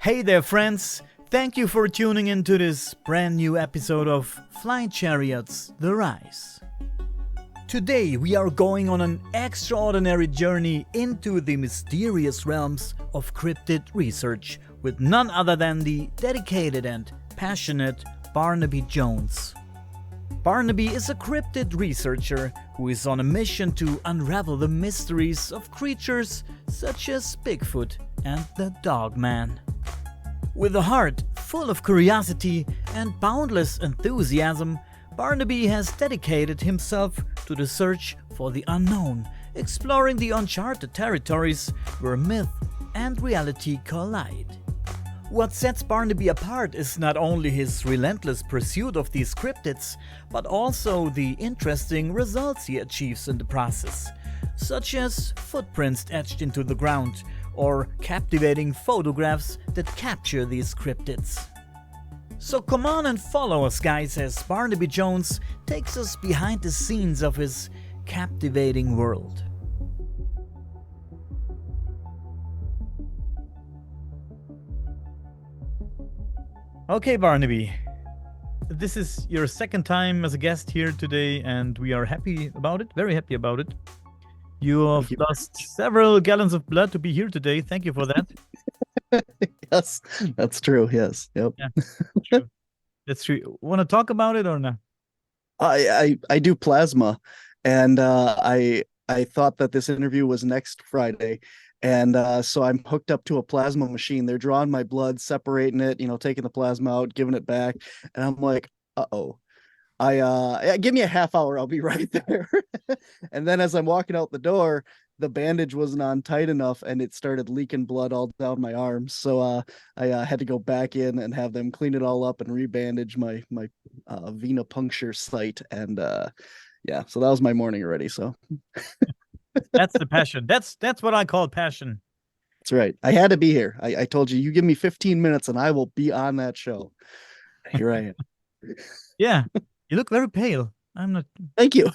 Hey there, friends! Thank you for tuning into this brand new episode of Flight Chariots, The Rise. Today we are going on an extraordinary journey into the mysterious realms of cryptid research with none other than the dedicated and passionate Barnaby Jones. Barnaby is a cryptid researcher who is on a mission to unravel the mysteries of creatures such as Bigfoot and the Dogman. With a heart full of curiosity and boundless enthusiasm, Barnaby has dedicated himself to the search for the unknown, exploring the uncharted territories where myth and reality collide. What sets Barnaby apart is not only his relentless pursuit of these cryptids, but also the interesting results he achieves in the process, such as footprints etched into the ground or captivating photographs that capture these cryptids. So come on and follow us, guys, as Barnaby Jones takes us behind the scenes of his captivating world. Okay, Barnaby, this is your second time as a guest here today, and we are happy about it, very happy about it. You have lost several gallons of blood to be here today. Thank you for that. Yes, that's true. Yes. Yep. Yeah, true. That's true. Want to talk about it or not? I do plasma, and I thought that this interview was next Friday, and so I'm hooked up to a plasma machine. They're drawing my blood, separating it, taking the plasma out, giving it back, and I'm like, uh-oh. Give me a half hour, I'll be right there. And then as I'm walking out the door, the bandage wasn't on tight enough and it started leaking blood all down my arms. So I had to go back in and have them clean it all up and rebandage my venipuncture site. And yeah, so that was my morning already. So that's the passion. That's what I call passion. That's right. I had to be here. I told you give me 15 minutes and I will be on that show. Here I am. Yeah. You look very pale. I'm not. Thank you.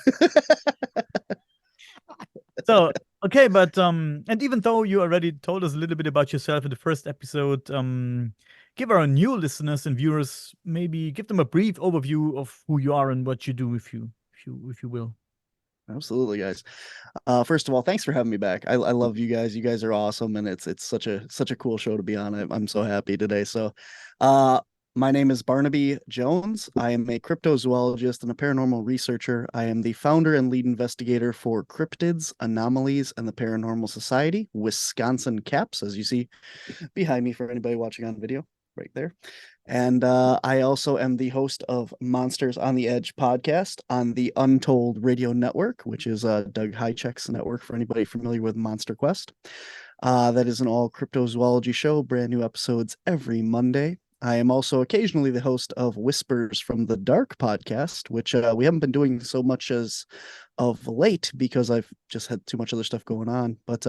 So, okay, but and even though you already told us a little bit about yourself in the first episode, give our new listeners and viewers, maybe give them a brief overview of who you are and what you do, if you will. Absolutely, guys. First of all, thanks for having me back. I love you guys. You guys are awesome, and it's such a cool show to be on. I'm so happy today. So, my name is Barnaby Jones. I am a cryptozoologist and a paranormal researcher. I am the founder and lead investigator for Cryptids, Anomalies, and the Paranormal Society, Wisconsin CAPS, as you see behind me for anybody watching on video, right there. And I also am the host of Monsters on the Edge podcast on the Untold Radio Network, which is Doug Hychek's network for anybody familiar with Monster Quest. That is an all cryptozoology show, brand new episodes every Monday. I am also occasionally the host of Whispers from the Dark podcast, which we haven't been doing so much as of late because I've just had too much other stuff going on. But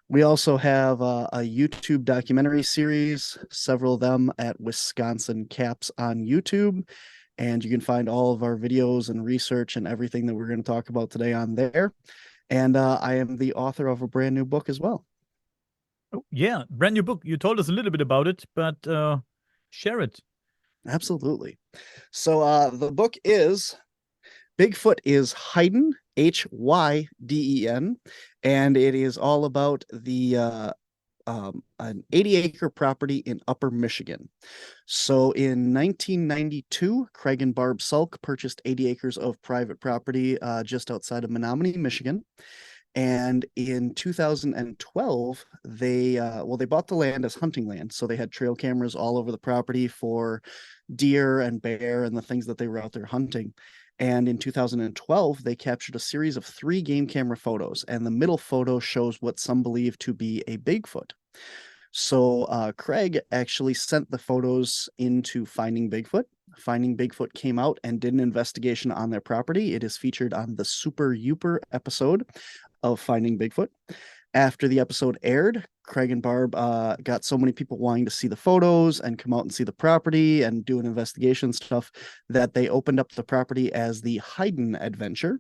we also have a YouTube documentary series, several of them at Wisconsin Caps on YouTube. And you can find all of our videos and research and everything that we're going to talk about today on there. And I am the author of a brand new book as well. Oh, yeah, brand new book. You told us a little bit about it, but share it. Absolutely. So the book is Bigfoot is Hyden, Hyden, and it is all about the an 80-acre property in Upper Michigan. So in 1992, Craig and Barb Sulk purchased 80 acres of private property just outside of Menominee, Michigan. And in 2012, they bought the land as hunting land. So they had trail cameras all over the property for deer and bear and the things that they were out there hunting. And in 2012, they captured a series of 3 game camera photos. And the middle photo shows what some believe to be a Bigfoot. So Craig actually sent the photos into Finding Bigfoot. Finding Bigfoot came out and did an investigation on their property. It is featured on the Super Youper episode of Finding Bigfoot. After the episode aired, Craig and Barb got so many people wanting to see the photos and come out and see the property and do an investigation stuff that they opened up the property as the Hyden Adventure.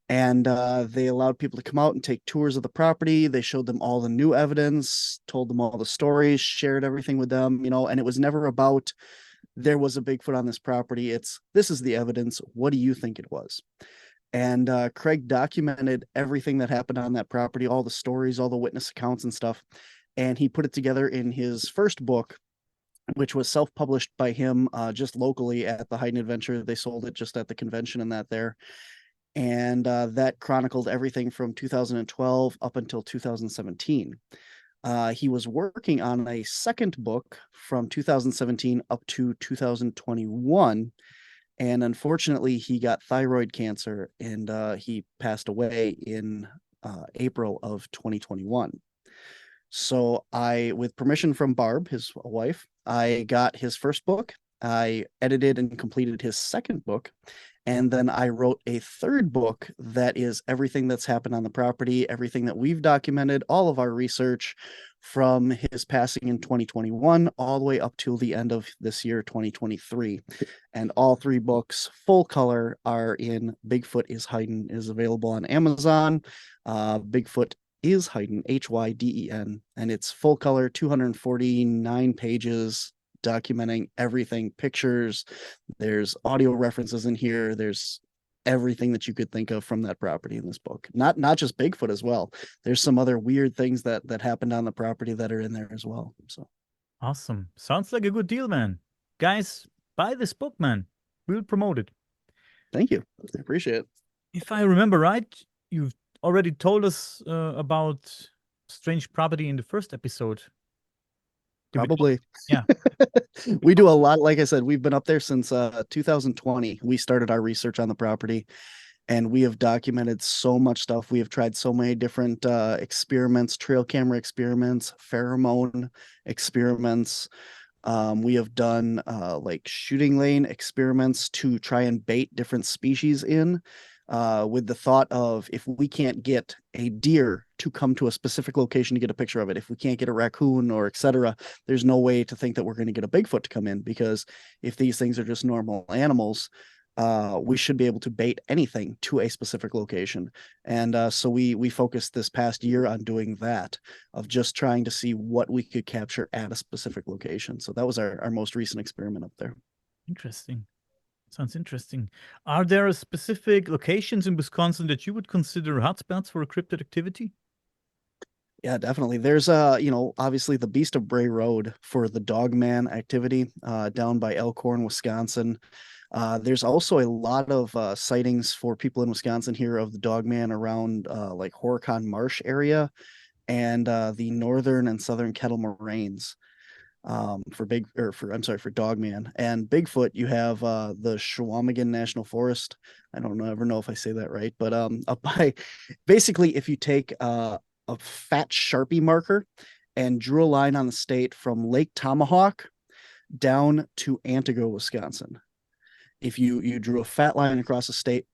And they allowed people to come out and take tours of the property. They showed them all the new evidence, told them all the stories, shared everything with them, and it was never about there was a Bigfoot on this property. It's this is the evidence. What do you think it was? And Craig documented everything that happened on that property, all the stories, all the witness accounts and stuff. And he put it together in his first book, which was self-published by him just locally at the Hidden Adventure. They sold it just at the convention and that there. And that chronicled everything from 2012 up until 2017. He was working on a second book from 2017 up to 2021. And unfortunately, he got thyroid cancer and he passed away in April of 2021. So with permission from Barb, his wife, I got his first book. I edited and completed his second book. And then I wrote a third book that is everything that's happened on the property, everything that we've documented, all of our research from his passing in 2021 all the way up till the end of this year, 2023. And all three books, full color, are in Bigfoot is Hidden, is available on Amazon. Bigfoot is Hidden, Hyden, and it's full color, 249 pages, documenting everything, pictures, there's audio references in here, there's everything that you could think of from that property in this book. Not just Bigfoot as well. There's some other weird things that happened on the property that are in there as well. So Awesome. Sounds like a good deal, man. Guys, buy this book, man. We'll promote it. thank you. I appreciate it. If I remember right, you've already told us about strange property in the first episode. Probably. Yeah. We do a lot. Like I said, we've been up there since 2020. We started our research on the property, and we have documented so much stuff. We have tried so many different experiments, trail camera experiments, pheromone experiments. We have done like shooting lane experiments to try and bait different species in, with the thought of, if we can't get a deer to come to a specific location to get a picture of it, if we can't get a raccoon or etc., there's no way to think that we're going to get a Bigfoot to come in, because if these things are just normal animals, we should be able to bait anything to a specific location. And so we focused this past year on doing that, of just trying to see what we could capture at a specific location. So that was our most recent experiment up there. Interesting. Sounds interesting. Are there specific locations in Wisconsin that you would consider hotspots for cryptid activity? Yeah, definitely. There's obviously the Beast of Bray Road for the Dogman activity down by Elkhorn, Wisconsin. There's also a lot of sightings for people in Wisconsin here of the Dogman around like Horicon Marsh area, and the northern and southern Kettle Moraines for Dogman. And Bigfoot, you have the Chequamegon National Forest. I don't ever know if I say that right, but up by, basically, if you take a fat Sharpie marker and drew a line on the state from Lake Tomahawk down to Antigo, Wisconsin. If you drew a fat line across the state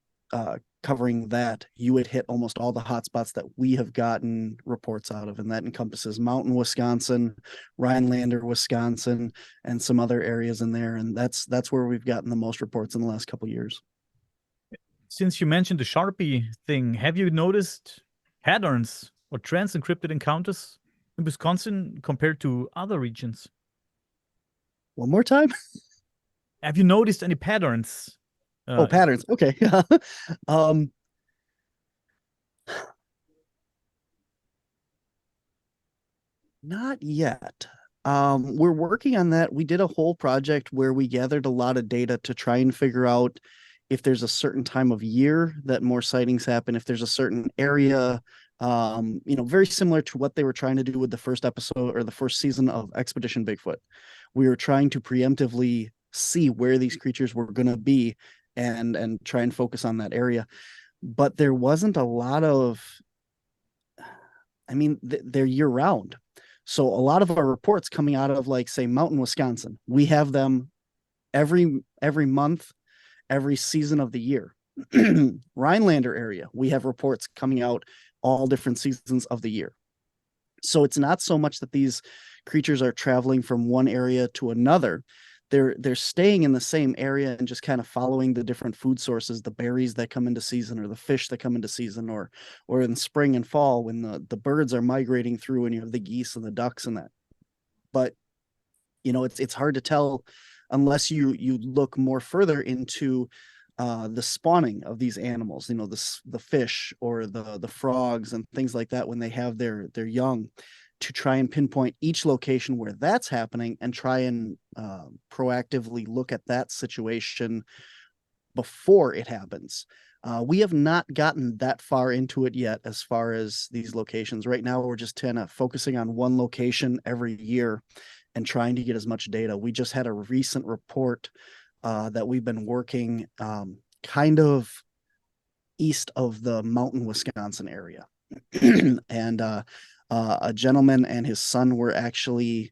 covering that, you would hit almost all the hotspots that we have gotten reports out of, and that encompasses Mountain, Wisconsin, Rhinelander, Wisconsin, and some other areas in there. And that's where we've gotten the most reports in the last couple of years. Since you mentioned the Sharpie thing, have you noticed patterns or trends in cryptid encounters in Wisconsin compared to other regions? One more time. Have you noticed any patterns? Patterns. Okay. Not yet. We're working on that. We did a whole project where we gathered a lot of data to try and figure out if there's a certain time of year that more sightings happen, if there's a certain area, very similar to what they were trying to do with the first episode or the first season of Expedition Bigfoot. We were trying to preemptively see where these creatures were going to be and try and focus on that area. But there wasn't a lot of, they're year round. So a lot of our reports coming out of, like, say, Mountain, Wisconsin, we have them every month, every season of the year. Rhinelander area, we have reports coming out all different seasons of the year. So it's not so much that these creatures are traveling from one area to another. they're staying in the same area and just kind of following the different food sources, the berries that come into season or the fish that come into season, or in spring and fall when the birds are migrating through and you have the geese and the ducks and that. But it's hard to tell unless you look more further into the spawning of these animals, the fish or the frogs and things like that when they have their young, to try and pinpoint each location where that's happening and try and proactively look at that situation before it happens. We have not gotten that far into it yet as far as these locations. Right now, we're just kind of focusing on one location every year and trying to get as much data. We just had a recent report that we've been working kind of east of the Mountain, Wisconsin area. And a gentleman and his son were actually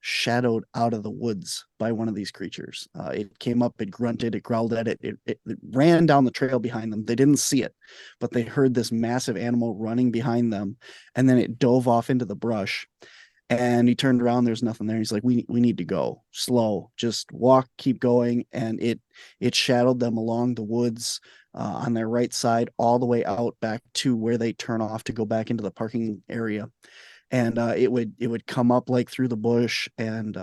shadowed out of the woods by one of these creatures. It came up, it grunted, it growled at it. It ran down the trail behind them. They didn't see it, but they heard this massive animal running behind them, and then it dove off into the brush. And he turned around, there's nothing there. He's like, we need to go slow, just walk, keep going. And it shadowed them along the woods on their right side, all the way out back to where they turn off to go back into the parking area. And it would come up like through the bush and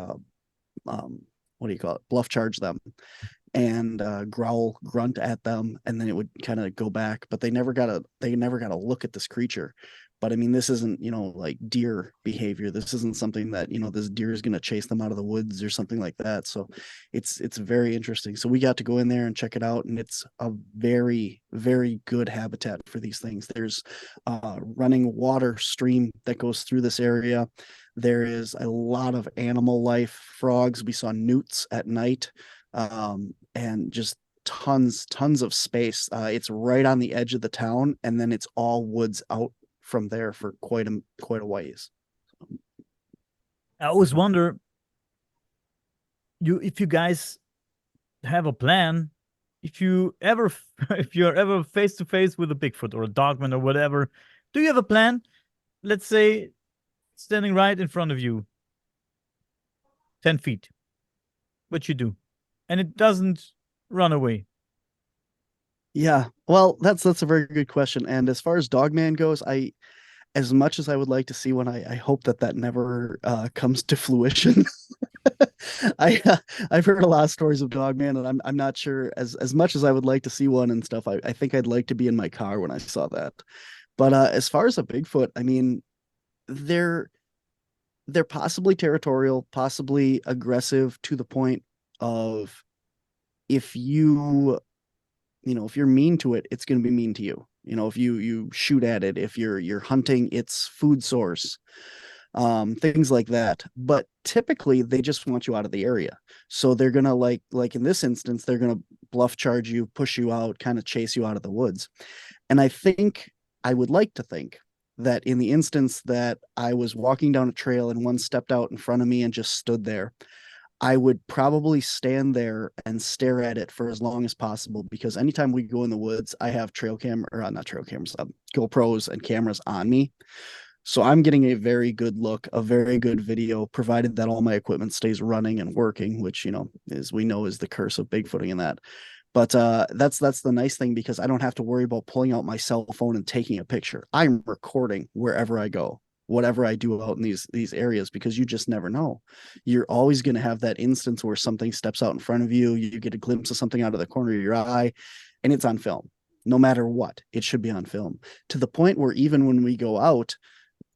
what do you call it? Bluff charge them and growl, grunt at them, and then it would kind of go back. But they never got a look at this creature. But I mean, this isn't, like deer behavior. This isn't something that, this deer is going to chase them out of the woods or something like that. So it's very interesting. So we got to go in there and check it out. And it's a very, very good habitat for these things. There's a running water stream that goes through this area. There is a lot of animal life, frogs. We saw newts at night, and just tons of space. It's right on the edge of the town. And then it's all woods out from there for quite a ways. I always wonder, if you guys have a plan, if you're ever face to face with a Bigfoot or a dogman or whatever, do you have a plan? Let's say standing right in front of you, 10 feet, what you do, and it doesn't run away. Yeah, well, that's a very good question. And as far as Dogman goes, as much as I would like to see one, I hope that never comes to fruition. I've heard a lot of stories of Dogman, and I'm not sure, as much as I would like to see one and stuff. I think I'd like to be in my car when I saw that. But as far as a Bigfoot, I mean, they're possibly territorial, possibly aggressive to the point of if if you're mean to it, it's going to be mean to you. If you shoot at it, if you're hunting its food source, things like that. But typically they just want you out of the area. So they're going to like in this instance, they're going to bluff charge you, push you out, kind of chase you out of the woods. And I would like to think that in the instance that I was walking down a trail and one stepped out in front of me and just stood there, I would probably stand there and stare at it for as long as possible, because anytime we go in the woods, I have GoPros and cameras on me. So I'm getting a very good look, a very good video, provided that all my equipment stays running and working, which, is the curse of Bigfooting and that. But that's the nice thing, because I don't have to worry about pulling out my cell phone and taking a picture. I'm recording wherever I go, whatever I do out in these areas, because you just never know. You're always going to have that instance where something steps out in front of you, you get a glimpse of something out of the corner of your eye, and it's on film. No matter what, it should be on film, to the point where even when we go out,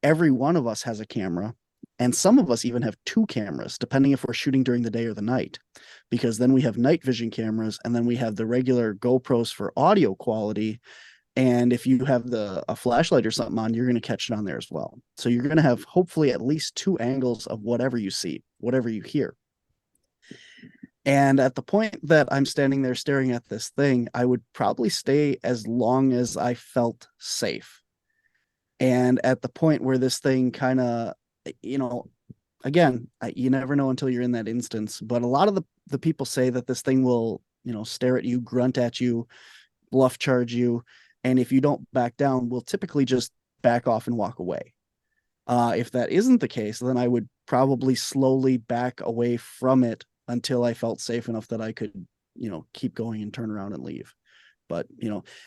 every one of us has a camera, and some of us even have two cameras, depending if we're shooting during the day or the night, because then we have night vision cameras, and then we have the regular GoPros for audio quality. And if you have a flashlight or something on, you're going to catch it on there as well. So you're going to have hopefully at least two angles of whatever you see, whatever you hear. And at the point that I'm standing there staring at this thing, I would probably stay as long as I felt safe. And at the point where this thing kind of, again, you never know until you're in that instance. But a lot of the people say that this thing will, stare at you, grunt at you, bluff charge you. And if you don't back down, we'll typically just back off and walk away. If that isn't the case, then I would probably slowly back away from it until I felt safe enough that I could, keep going and turn around and leave. But,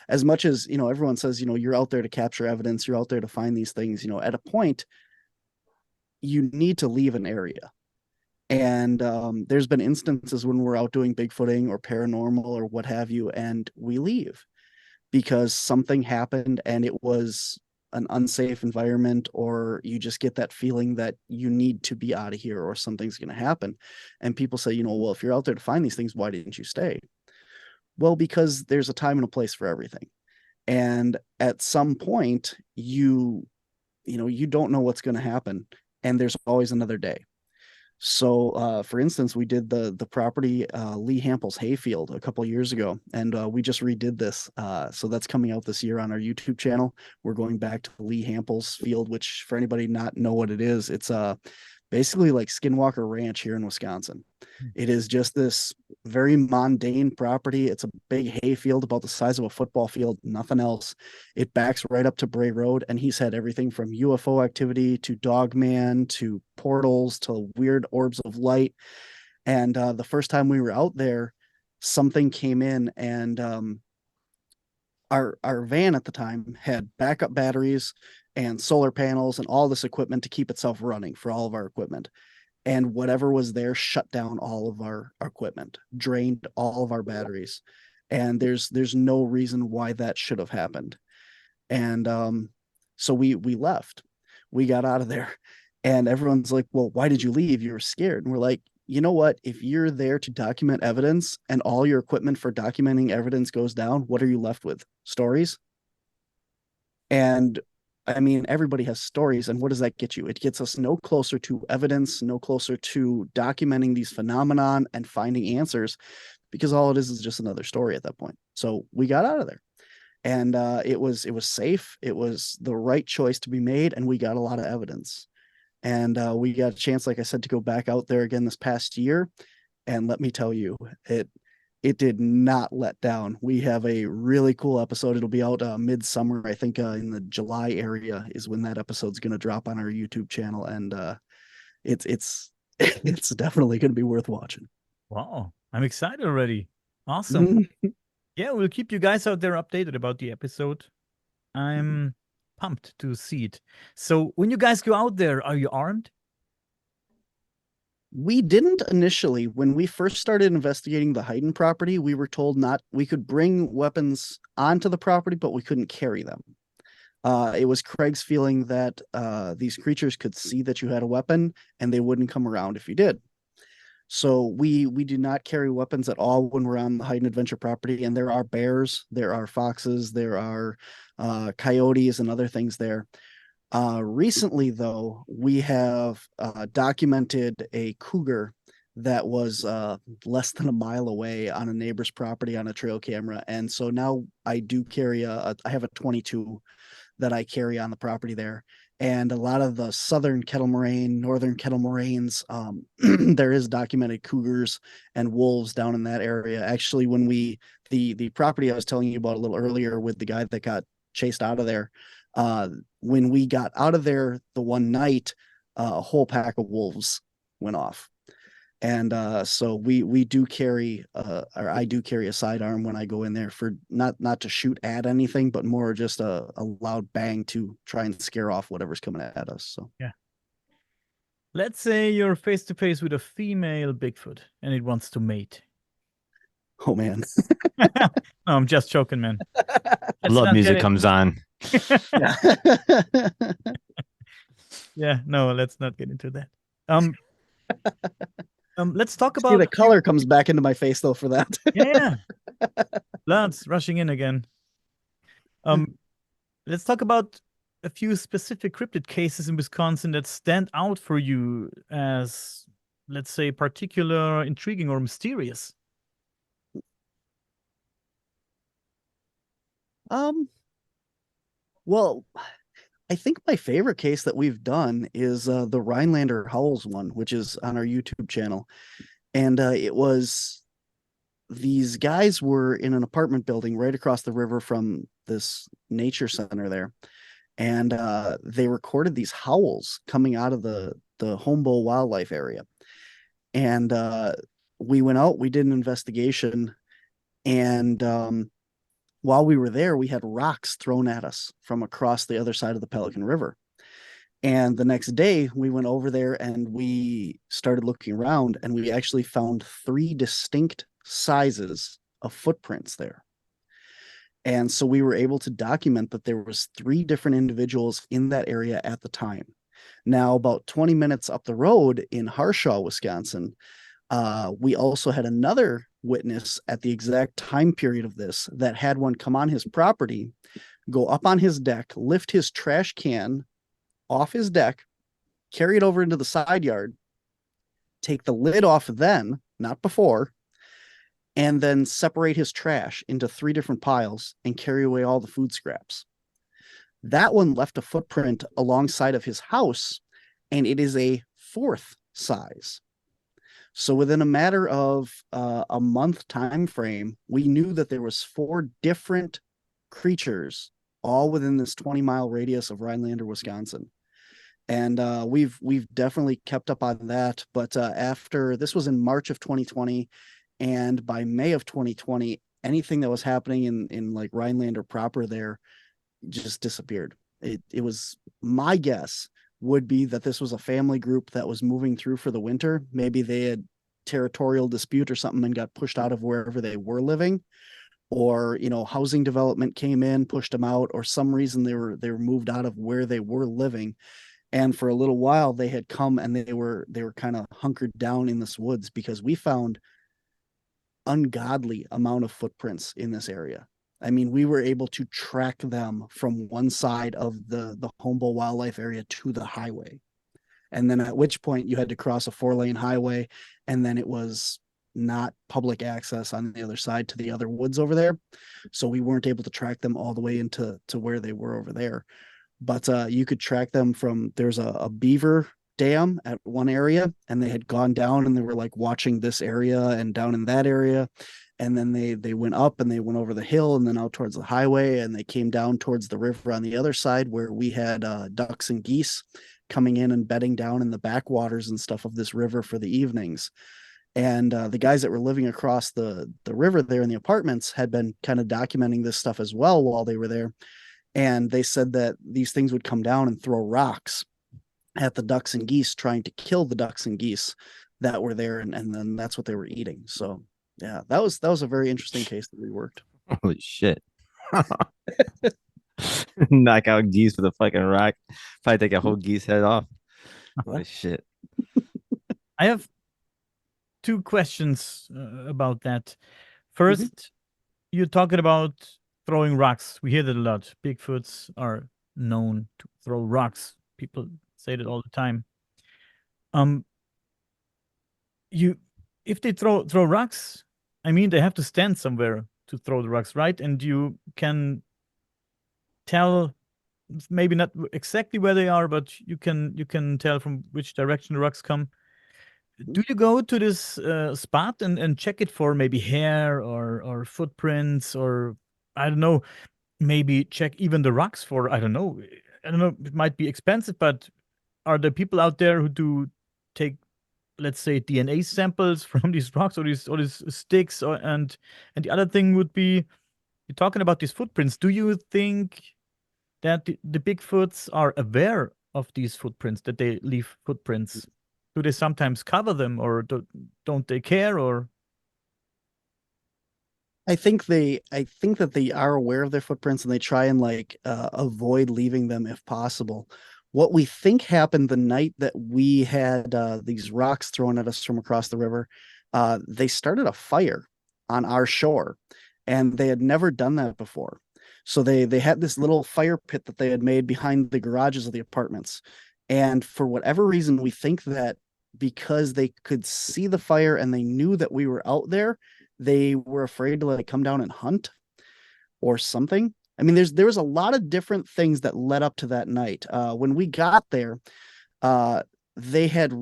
as much as, everyone says, you're out there to capture evidence, you're out there to find these things, at a point, you need to leave an area. And there's been instances when we're out doing Bigfooting or paranormal or what have you, and we leave because something happened and it was an unsafe environment, or you just get that feeling that you need to be out of here or something's going to happen. And people say, well, if you're out there to find these things, why didn't you stay? Well, because there's a time and a place for everything. And at some point, you don't know what's going to happen, and there's always another day. So, for instance, we did the property Lee Hample's hayfield a couple of years ago, and we just redid this. So that's coming out this year on our YouTube channel. We're going back to Lee Hample's field, which, for anybody not know what it is, it's basically like Skinwalker Ranch here in Wisconsin. It is just this very mundane property. It's a big hayfield about the size of a football field, nothing else. It backs right up to Bray Road, and he's had everything from UFO activity to Dogman to portals to weird orbs of light. And the first time we were out there, something came in, and our van at the time had backup batteries and solar panels and all this equipment to keep itself running for all of our equipment. And whatever was there shut down all of our equipment, drained all of our batteries. And there's no reason why that should have happened. And so we left. We got out of there. And everyone's like, well, why did you leave? You were scared. And we're like, you know what? If you're there to document evidence and all your equipment for documenting evidence goes down, what are you left with? Stories? And I mean, everybody has stories. And what does that get you? It gets us no closer to evidence, no closer to documenting these phenomenon and finding answers, because all it is just another story at that point. So we got out of there. And it was safe. It was the right choice to be made. And we got a lot of evidence. And we got a chance, like I said, to go back out there again this past year. And let me tell you, it did not let down. We have a really cool episode. It'll be out midsummer. I think in the July area is when that episode's going to drop on our YouTube channel. And it's it's definitely going to be worth watching. Wow, I'm excited already. Awesome. Yeah, we'll keep you guys out there updated about the episode. I'm pumped to see it. So when you guys go out there, are you armed? We didn't initially. When we first started investigating the Hayden property, we were told we could bring weapons onto the property, but we couldn't carry them. It was Craig's feeling that these creatures could see that you had a weapon and they wouldn't come around if you did. So we do not carry weapons at all when we're on the Hayden Adventure property. And there are bears, there are foxes, there are coyotes and other things there. Recently, though, we have documented a cougar that was less than a mile away on a neighbor's property on a trail camera. And so now I do carry I have a 22 that I carry on the property there. And a lot of the southern kettle moraine, northern kettle moraines, there is documented cougars and wolves down in that area. Actually, when the property I was telling you about a little earlier with the guy that got chased out of there, when we got out of there the one night, a whole pack of wolves went off. And so we do carry or I do carry a sidearm when I go in there, for not to shoot at anything, but more just a loud bang to try and scare off whatever's coming at us. So yeah. Let's say you're face to face with a female Bigfoot and it wants to mate. Oh man. No, I'm just joking, man. Love music comes on. Yeah, no, let's not get into that. Let's talk about the color comes back into my face though for that. Yeah. Blood's rushing in again. Let's talk about a few specific cryptid cases in Wisconsin that stand out for you as, let's say, particular, intriguing, or mysterious. Well, I think my favorite case that we've done is the Rhinelander Howls one, which is on our YouTube channel. And it was, these guys were in an apartment building right across the river from this nature center there. And they recorded these howls coming out of the Humboldt Wildlife Area. And we went out, we did an investigation, and while we were there, we had rocks thrown at us from across the other side of the Pelican River. And the next day, we went over there and we started looking around, and we actually found 3 distinct sizes of footprints there. And so we were able to document that there was 3 different individuals in that area at the time. Now, about 20 minutes up the road in Harshaw, Wisconsin, we also had another witness at the exact time period of this that had one come on his property, go up on his deck, lift his trash can off his deck, carry it over into the side yard, take the lid off then, not before, and then separate his trash into 3 different piles and carry away all the food scraps. That one left a footprint alongside of his house, and it is a 4th size. So within a matter of a month time frame, we knew that there was 4 different creatures all within this 20-mile radius of Rhinelander, Wisconsin. And we've definitely kept up on that. But after this was in March of 2020, and by May of 2020, anything that was happening in like Rhinelander proper there just disappeared. It was, my guess would be that this was a family group that was moving through for the winter. Maybe they had territorial dispute or something and got pushed out of wherever they were living, or housing development came in, pushed them out, or some reason they were moved out of where they were living. And for a little while they had come and they were kind of hunkered down in this woods, because we found ungodly amount of footprints in this area. I mean, we were able to track them from one side of the Humboldt Wildlife Area to the highway. And then at which point you had to cross a 4-lane highway, and then it was not public access on the other side to the other woods over there. So we weren't able to track them all the way into where they were over there. But you could track them from, there's a beaver dam at one area, and they had gone down and they were like watching this area and down in that area. And then they went up and they went over the hill and then out towards the highway, and they came down towards the river on the other side, where we had ducks and geese coming in and bedding down in the backwaters and stuff of this river for the evenings. And the guys that were living across the river there in the apartments had been kind of documenting this stuff as well while they were there. And they said that these things would come down and throw rocks at the ducks and geese, trying to kill the ducks and geese that were there. And then that's what they were eating. So yeah, that was a very interesting case that we worked. Holy shit. Knock out geese with a fucking rock. Probably take a whole geese head off. Holy shit. I have 2 questions about that. First, you're talking about throwing rocks. We hear that a lot. Bigfoots are known to throw rocks. People say that all the time. If they throw rocks, I mean, they have to stand somewhere to throw the rocks, right? And you can tell, maybe not exactly where they are, but you can tell from which direction the rocks come. Do you go to this spot and check it for maybe hair or footprints, or I don't know, maybe check even the rocks for, I don't know, it might be expensive, but are there people out there who do take, let's say, DNA samples from these rocks or these sticks? And the other thing would be, you're talking about these footprints. Do you think that the Bigfoots are aware of these footprints, that they leave footprints? Do they sometimes cover them, or don't they care? Or I think that they are aware of their footprints, and they try and avoid leaving them if possible. What we think happened the night that we had these rocks thrown at us from across the river, they started a fire on our shore, and they had never done that before. So they had this little fire pit that they had made behind the garages of the apartments. And for whatever reason, we think that because they could see the fire and they knew that we were out there, they were afraid to come down and hunt or something. I mean, there was a lot of different things that led up to that night. When we got there, they had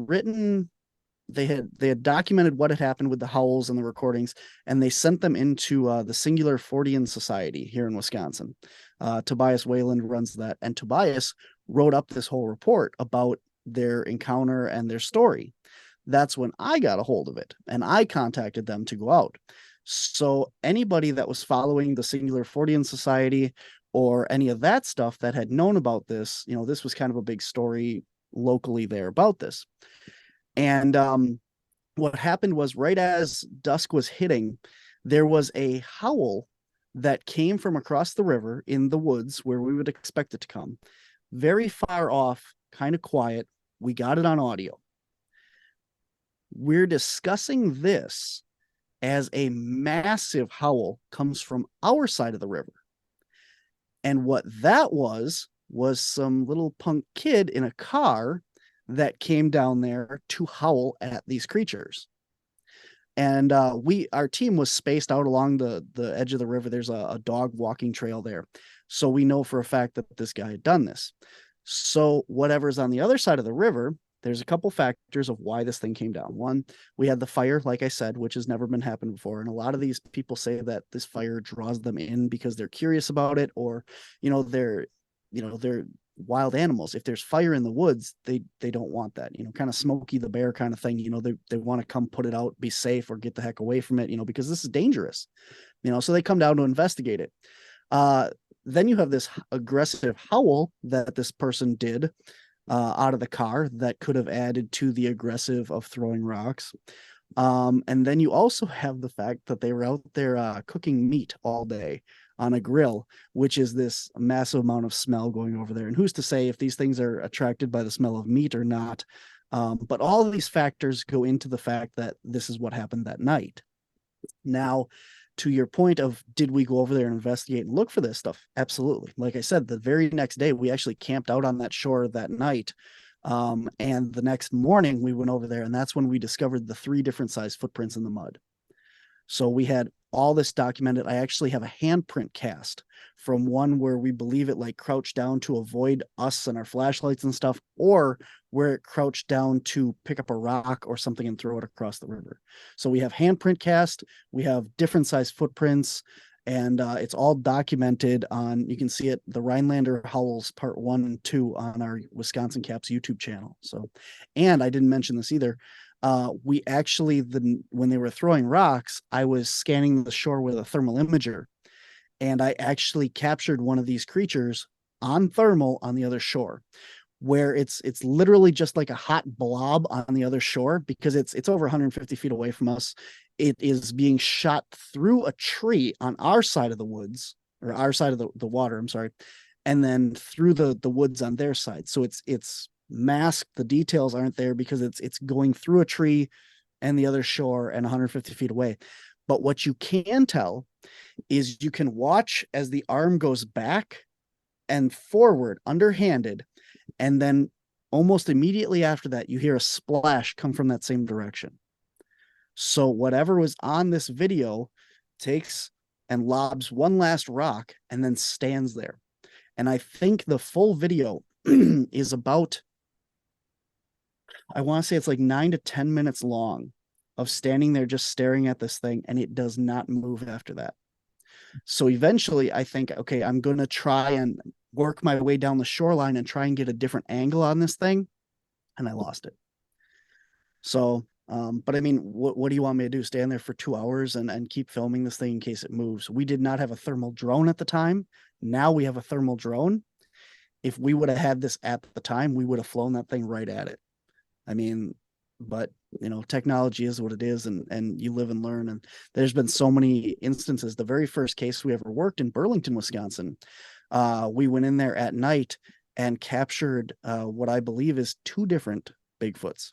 documented what had happened with the howls and the recordings, and they sent them into the Singular Fortean Society here in Wisconsin. Tobias Wayland runs that, and Tobias wrote up this whole report about their encounter and their story. That's when I got a hold of it and I contacted them to go out. So anybody that was following the Singular Fortean Society or any of that stuff that had known about this, this was kind of a big story locally there about this. And what happened was right as dusk was hitting, there was a howl that came from across the river in the woods where we would expect it to come. Very far off, kind of quiet. We got it on audio. We're discussing this as a massive howl comes from our side of the river. And what that was some little punk kid in a car that came down there to howl at these creatures. And our team was spaced out along the edge of the river. There's a dog walking trail there. So we know for a fact that this guy had done this. So whatever's on the other side of the river, there's a couple factors of why this thing came down. One, we had the fire, like I said, which has never been happened before. And a lot of these people say that this fire draws them in because they're curious about it, or, they're wild animals. If there's fire in the woods, they don't want that, kind of Smokey the Bear kind of thing. They want to come put it out, be safe, or get the heck away from it, because this is dangerous, so they come down to investigate it. Then you have this aggressive howl that this person did out of the car that could have added to the aggressive of throwing rocks. And then you also have the fact that they were out there cooking meat all day on a grill, which is this massive amount of smell going over there. And who's to say if these things are attracted by the smell of meat or not? But all of these factors go into the fact that this is what happened that night. Now, to your point of, did we go over there and investigate and look for this stuff? Absolutely. Like I said, the very next day, we actually camped out on that shore that night. And the next morning we went over there, and that's when we discovered the 3 different size footprints in the mud. So we had all this documented. I actually have a handprint cast from one where we believe it like crouched down to avoid us and our flashlights and stuff, or where it crouched down to pick up a rock or something and throw it across the river. So we have handprint cast, we have different size footprints, and it's all documented on, you can see it, the Rhinelander Howls Part 1 and 2 on our Wisconsin Caps YouTube channel. So, and I didn't mention this either. We actually, when they were throwing rocks, I was scanning the shore with a thermal imager, and I actually captured one of these creatures on thermal on the other shore, where it's literally just like a hot blob on the other shore, because it's over 150 feet away from us. It is being shot through a tree on our side of the woods, or our side of the water, I'm sorry, and then through the woods on their side. So it's masked. The details aren't there because it's going through a tree and the other shore and 150 feet away. But what you can tell is you can watch as the arm goes back and forward underhanded, and then almost immediately after that you hear a splash come from that same direction. So whatever was on this video takes and lobs one last rock and then stands there. And I think the full video is about, I want to say it's like 9 to 10 minutes long of standing there just staring at this thing, and it does not move after that. So eventually I think, okay, I'm going to try and work my way down the shoreline and try and get a different angle on this thing. And I lost it. So, but I mean, what do you want me to do? Stand there for 2 hours and keep filming this thing in case it moves? We did not have a thermal drone at the time. Now we have a thermal drone. If we would have had this at the time, we would have flown that thing right at it. I mean, but technology is what it is, and you live and learn. And there's been so many instances. The very first case we ever worked in Burlington, Wisconsin, we went in there at night and captured what I believe is 2 different Bigfoots.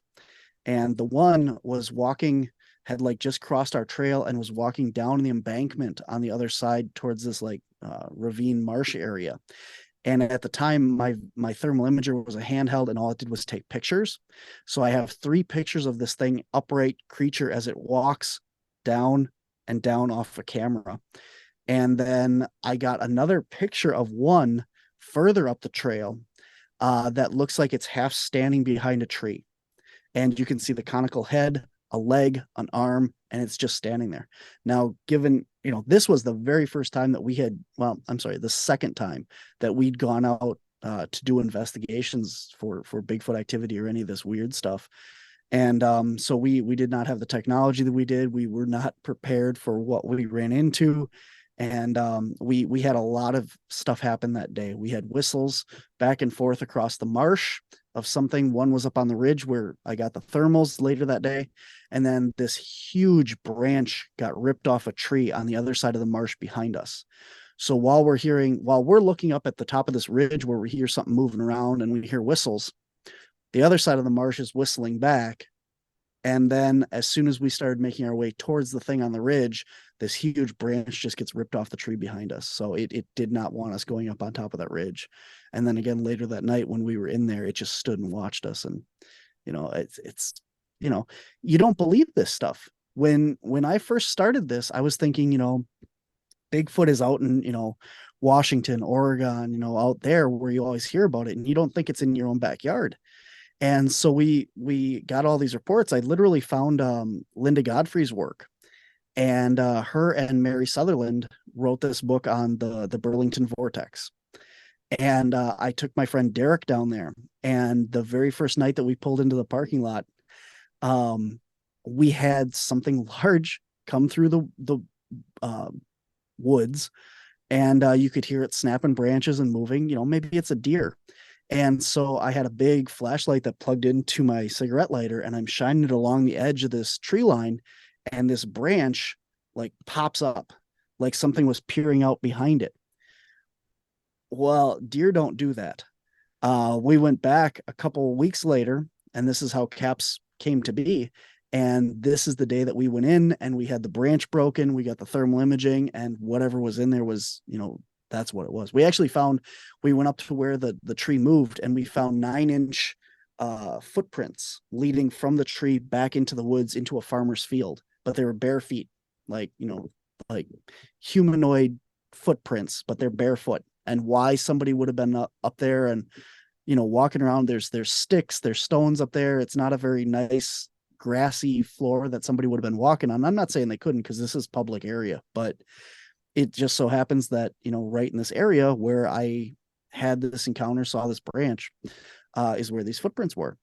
And the one was walking, had like just crossed our trail and was walking down the embankment on the other side towards this like ravine marsh area. And at the time, my thermal imager was a handheld, and all it did was take pictures. So I have 3 pictures of this thing, upright creature, as it walks down and down off a camera. And then I got another picture of one further up the trail that looks like it's half standing behind a tree. And you can see the conical head, a leg, an arm, and it's just standing there. Now, given, this was the very first time that we had, the second time that we'd gone out to do investigations for Bigfoot activity or any of this weird stuff. And so we did not have the technology that we did. We were not prepared for what we ran into. And we had a lot of stuff happen that day. We had whistles back and forth across the marsh of something. One was up on the ridge where I got the thermals later that day. And then this huge branch got ripped off a tree on the other side of the marsh behind us. So while we're looking up at the top of this ridge where we hear something moving around and we hear whistles, the other side of the marsh is whistling back. And then as soon as we started making our way towards the thing on the ridge, this huge branch just gets ripped off the tree behind us. So it did not want us going up on top of that ridge. And then again, later that night when we were in there, it just stood and watched us. And, it's you don't believe this stuff. When I first started this, I was thinking, Bigfoot is out in, Washington, Oregon, out there where you always hear about it, and you don't think it's in your own backyard. And so we got all these reports. I literally found Linda Godfrey's work, and her and Mary Sutherland wrote this book on the Burlington Vortex. And I took my friend Derek down there, and the very first night that we pulled into the parking lot, we had something large come through the woods, and you could hear it snapping branches and moving. Maybe it's a deer. And so I had a big flashlight that plugged into my cigarette lighter, and I'm shining it along the edge of this tree line, and this branch like pops up like something was peering out behind it. Well, deer don't do that. We went back a couple of weeks later, and this is how CAPS came to be. And this is the day that we went in, and we had the branch broken. We got the thermal imaging, and whatever was in there was, that's what it was. We went up to where the tree moved, and we found 9-inch footprints leading from the tree back into the woods into a farmer's field, but they were bare feet, like humanoid footprints, but they're barefoot. And why somebody would have been up there and, walking around, there's sticks, there's stones up there. It's not a very nice grassy floor that somebody would have been walking on. I'm not saying they couldn't, because this is public area, but it just so happens that, right in this area where I had this encounter, saw this branch, is where these footprints were.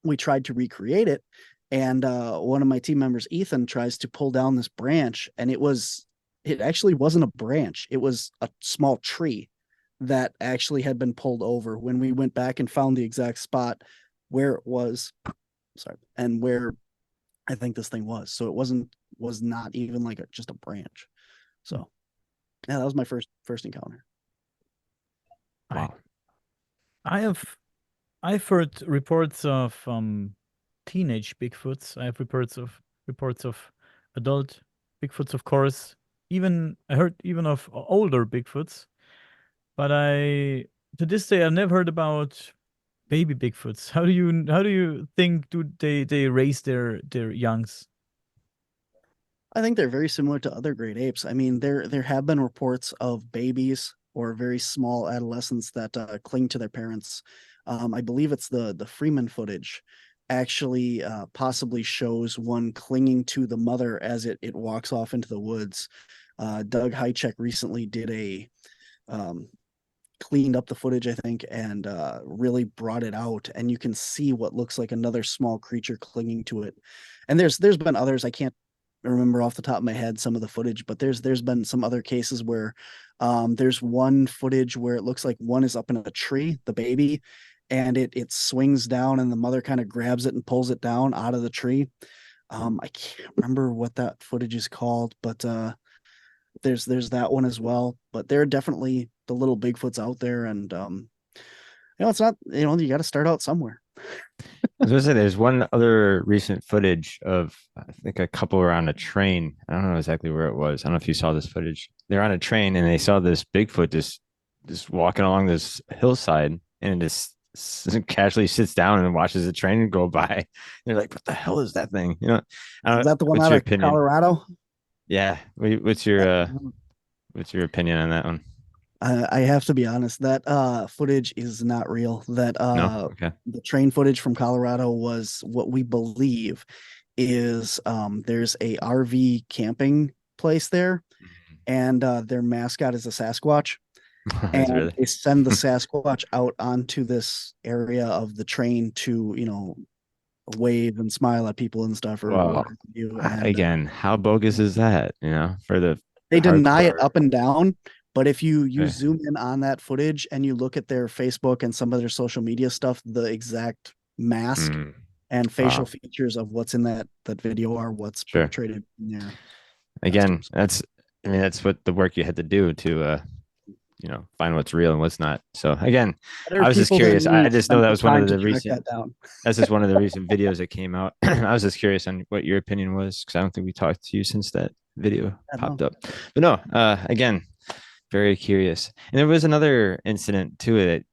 We tried to recreate it, and one of my team members, Ethan, tries to pull down this branch, and it actually wasn't a branch. It was a small tree that actually had been pulled over when we went back and found the exact spot where it was, and where I think this thing was. So it was not even like just a branch. So yeah, that was my first encounter. Wow. I've heard reports of teenage Bigfoots. I have reports of adult Bigfoots, of course. I heard even of older Bigfoots, but to this day I've never heard about baby Bigfoots. How do you think they raise their youngs? I think they're very similar to other great apes. I mean, there have been reports of babies or very small adolescents that cling to their parents. I believe it's the Freeman footage actually possibly shows one clinging to the mother as it walks off into the woods. Doug Hychek recently did cleaned up the footage, I think, and really brought it out, and you can see what looks like another small creature clinging to it. And there's been others. I can't remember off the top of my head some of the footage, but there's been some other cases where there's one footage where it looks like one is up in a tree, the baby, and it swings down, and the mother kind of grabs it and pulls it down out of the tree. I can't remember what that footage is called, but there's that one as well. But there are definitely the little Bigfoots out there, and it's not, you got to start out somewhere. I was gonna say there's one other recent footage of, I think, a couple were on a train. I don't know exactly where it was. I don't know if you saw this footage. They're on a train and they saw this Bigfoot just walking along this hillside, and it just casually sits down and watches the train go by. And they're like, "What the hell is that thing?" Is that the one out of Colorado? Yeah. What's your opinion on that one? I have to be honest, that footage is not real. That No? Okay. The train footage from Colorado was what we believe is there's a RV camping place there, and their mascot is a Sasquatch. That's and really they send the Sasquatch out onto this area of the train to, wave and smile at people and stuff or what well. have you. And Again, how bogus is that? For the they deny it hardcore. up and down. But if you Okay. zoom in on that footage and you look at their Facebook and some of their social media stuff, the exact mask Mm, and facial wow. features of what's in that video are what's Sure. portrayed in their Again, costumes. that's what the work you had to do to find what's real and what's not. So again, Better I was just people than curious. I me just know spent that the was one time of to the track recent that down. that's just one of the recent videos that came out. I was just curious on what your opinion was because I don't think we talked to you since that video I popped know. up. But no, again, very curious. And there was another incident to it.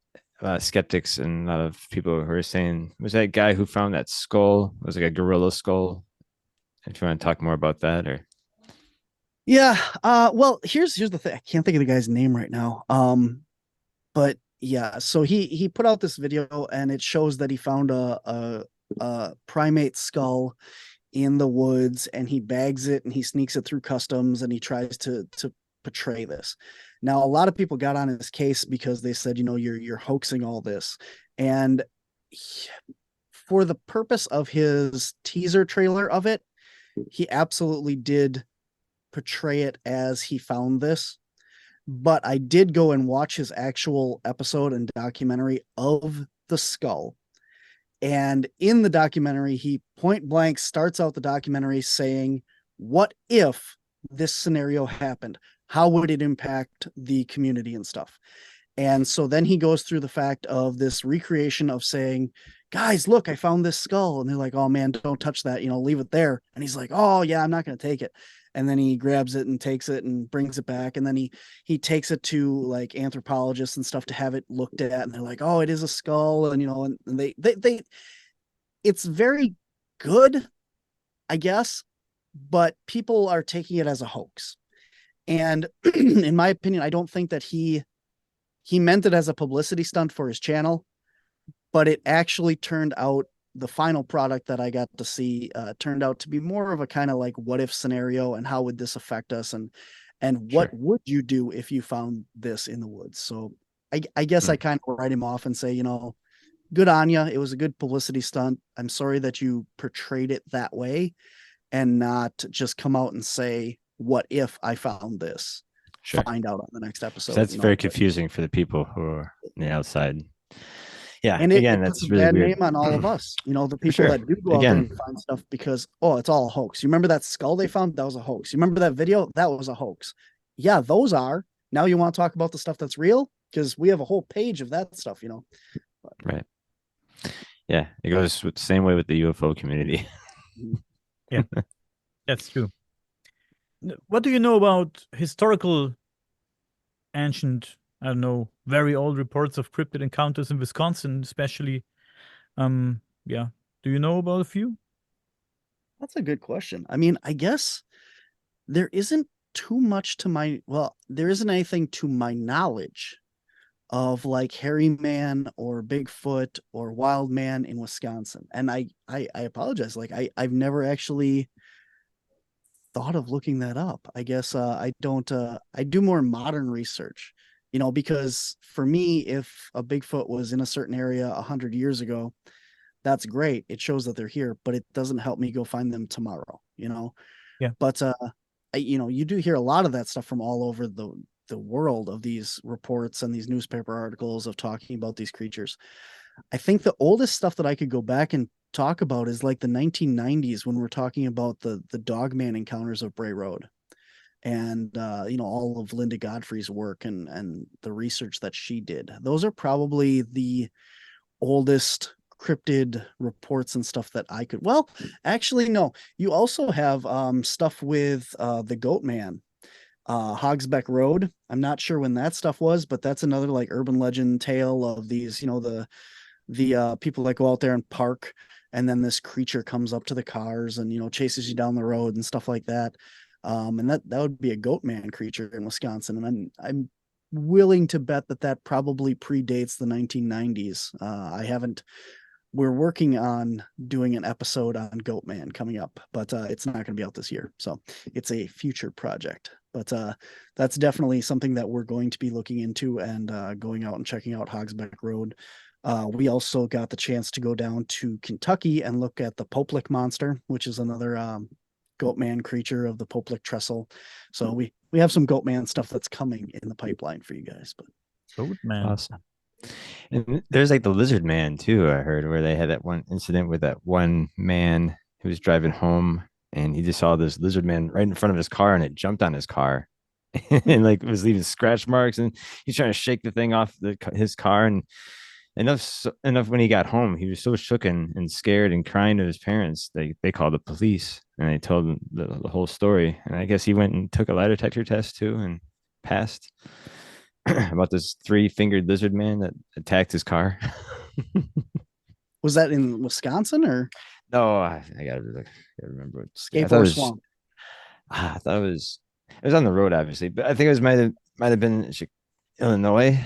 Skeptics and a lot of people who were saying was that guy who found that skull. It was like a gorilla skull. If you want to talk more about that, or Yeah. Well, here's the thing. I can't think of the guy's name right now. But yeah, so he put out this video and it shows that he found a primate skull in the woods and he bags it and he sneaks it through customs and he tries to portray this. Now, a lot of people got on his case because they said, you're hoaxing all this. And for the purpose of his teaser trailer of it, he absolutely did portray it as he found this. But I did go and watch his actual episode and documentary of the skull. And in the documentary, he point blank starts out the documentary saying, what if this scenario happened? How would it impact the community and stuff? And so then he goes through the fact of this recreation of saying, guys, look, I found this skull. And they're like, oh man, don't touch that, leave it there. And he's like, oh yeah, I'm not going to take it. And then he grabs it and takes it and brings it back. And then he takes it to like anthropologists and stuff to have it looked at. And they're like, oh, it is a skull. And, and they it's very good, I guess, but people are taking it as a hoax. And in my opinion, I don't think that he meant it as a publicity stunt for his channel, but it actually turned out the final product that I got to see turned out to be more of a kind of like what if scenario and how would this affect us and what sure. would you do if you found this in the woods. So I guess I kind of write him off and say, good on you. It was a good publicity stunt. I'm sorry that you portrayed it that way and not just come out and say, what if I found this? Sure. Find out on the next So episode. that's very confusing for the people who are on the outside. Yeah, And it again, puts a that's really bad weird. name on all of us, the For people sure. that do go out there and Again, find stuff because, oh, it's all a hoax. You remember that skull they found? That was a hoax. You remember that video? That was a hoax. Yeah, those are. Now you want to talk about the stuff that's real? Because we have a whole page of that stuff, But, right. Yeah, it goes the same way with the UFO community. Yeah, that's true. What do you know about historical, ancient, I don't know, very old reports of cryptid encounters in Wisconsin, especially? Yeah. Do you know about a few? That's a good question. I mean, I guess there isn't too much there isn't anything to my knowledge of like hairy man or Bigfoot or wild man in Wisconsin. And I apologize. Like I've never actually thought of looking that up. I guess I don't I do more modern research, because for me, if a Bigfoot was in a certain area 100 years ago, that's great. It shows that they're here, but it doesn't help me go find them tomorrow. Yeah. But you do hear a lot of that stuff from all over the world of these reports and these newspaper articles of talking about these creatures. I think the oldest stuff that I could go back and talk about is like the 1990s when we're talking about the Dogman encounters of Bray Road and all of Linda Godfrey's work and the research that she did. Those are probably the oldest cryptid reports and stuff that I could. Well, actually, no. You also have stuff with the Goat Man, Hogsbeck Road. I'm not sure when that stuff was, but that's another like urban legend tale of these, the people that go out there and park, and then this creature comes up to the cars and chases you down the road and stuff like that. And that would be a Goat Man creature in Wisconsin, and I'm willing to bet that probably predates the 1990s. We're working on doing an episode on Goat Man coming up, but it's not going to be out this year. So it's a future project. But that's definitely something that we're going to be looking into and going out and checking out Hogsback Road. We also got the chance to go down to Kentucky and look at the Poplick monster, which is another goatman creature of the Poplick trestle. So we have some goatman stuff that's coming in the pipeline for you guys. But Goat man. Awesome. And there's like the lizard man too, I heard, where they had that one incident with that one man who was driving home and he just saw this lizard man right in front of his car and it jumped on his car and like was leaving scratch marks and he's trying to shake the thing off his car and enough when he got home, he was so shook and scared and crying to his parents. They called the police and they told him the whole story. And I guess he went and took a lie detector test too and passed about this 3-fingered lizard man that attacked his car. was that in Wisconsin or? No, I gotta remember. Scape or Swamp? I thought it was on the road, obviously, but I think it might have been Illinois.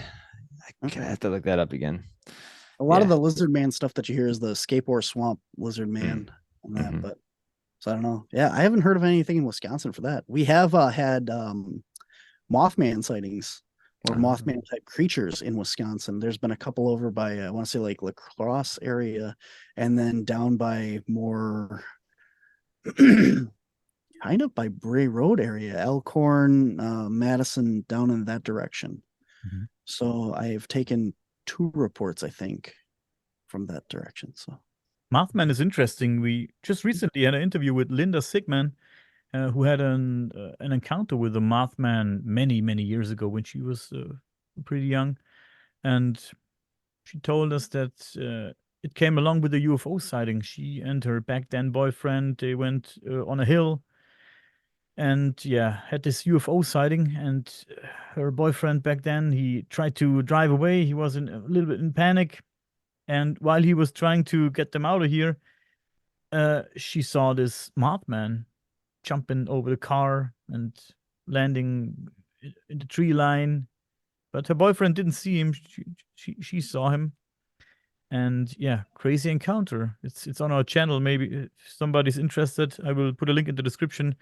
I have to look that up again. A lot of the lizard man stuff that you hear is the Scape or Swamp lizard man on that, but so I don't know. Yeah, I haven't heard of anything in Wisconsin for that. We have had Mothman sightings or Mothman type creatures in Wisconsin. There's been a couple over by I want to say like La Crosse area, and then down by more kind of by Bray Road area, Elkhorn, Madison, down in that direction. Mm-hmm. So I've taken 2 reports, I think, from that direction. So Mothman is interesting. We just recently had an interview with Linda Sigman, who had an encounter with the Mothman many years ago when she was pretty young, and she told us that it came along with the UFO sighting. She and her back then boyfriend, they went on a hill and had this UFO sighting, and her boyfriend back then, he tried to drive away. He was a little bit in panic, and while he was trying to get them out of here, she saw this Mothman jumping over the car and landing in the tree line, but her boyfriend didn't see him. She saw him, and crazy encounter. It's on our channel. Maybe if somebody's interested, I will put a link in the description.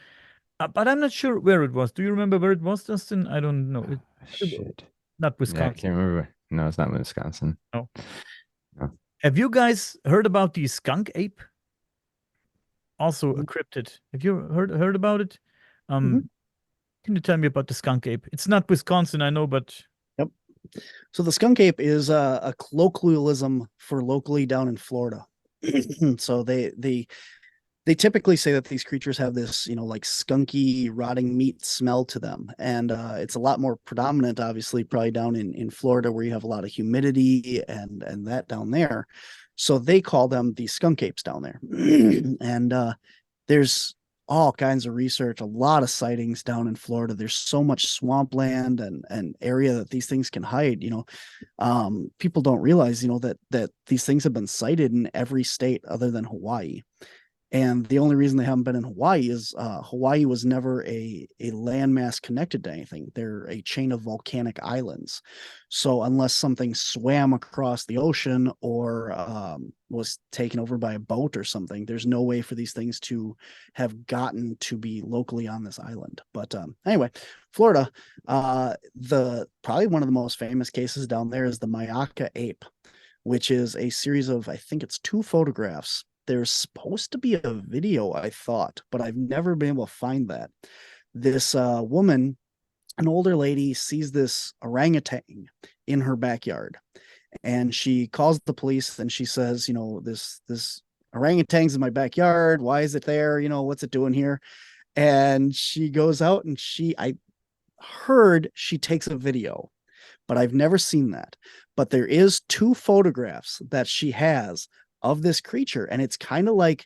But I'm not sure where it was. Do you remember where it was, Dustin? I don't know. Shit. Not Wisconsin. Yeah, I can't remember. No, it's not Wisconsin. No. Have you guys heard about the skunk ape? Also a cryptid. Have you heard about it? Can you tell me about the skunk ape? It's not Wisconsin, I know, but yep. So the skunk ape is a colloquialism for locally down in Florida. So they typically say that these creatures have this, like skunky, rotting meat smell to them. And it's a lot more predominant, obviously, probably down in Florida where you have a lot of humidity and that down there. So they call them the skunk apes down there. And there's all kinds of research, a lot of sightings down in Florida. There's so much swampland and area that these things can hide. People don't realize, that these things have been sighted in every state other than Hawaii. And the only reason they haven't been in Hawaii is Hawaii was never a landmass connected to anything. They're a chain of volcanic islands. So unless something swam across the ocean or was taken over by a boat or something, there's no way for these things to have gotten to be locally on this island. But anyway, Florida, probably one of the most famous cases down there is the Mayaka ape, which is a series of, I think it's 2 photographs. There's supposed to be a video, I thought, but I've never been able to find that. This woman, an older lady, sees this orangutan in her backyard, and she calls the police and she says, this orangutan's in my backyard. Why is it there? What's it doing here? And she goes out and I heard she takes a video, but I've never seen that. But there is 2 photographs that she has of this creature, and it's kind of like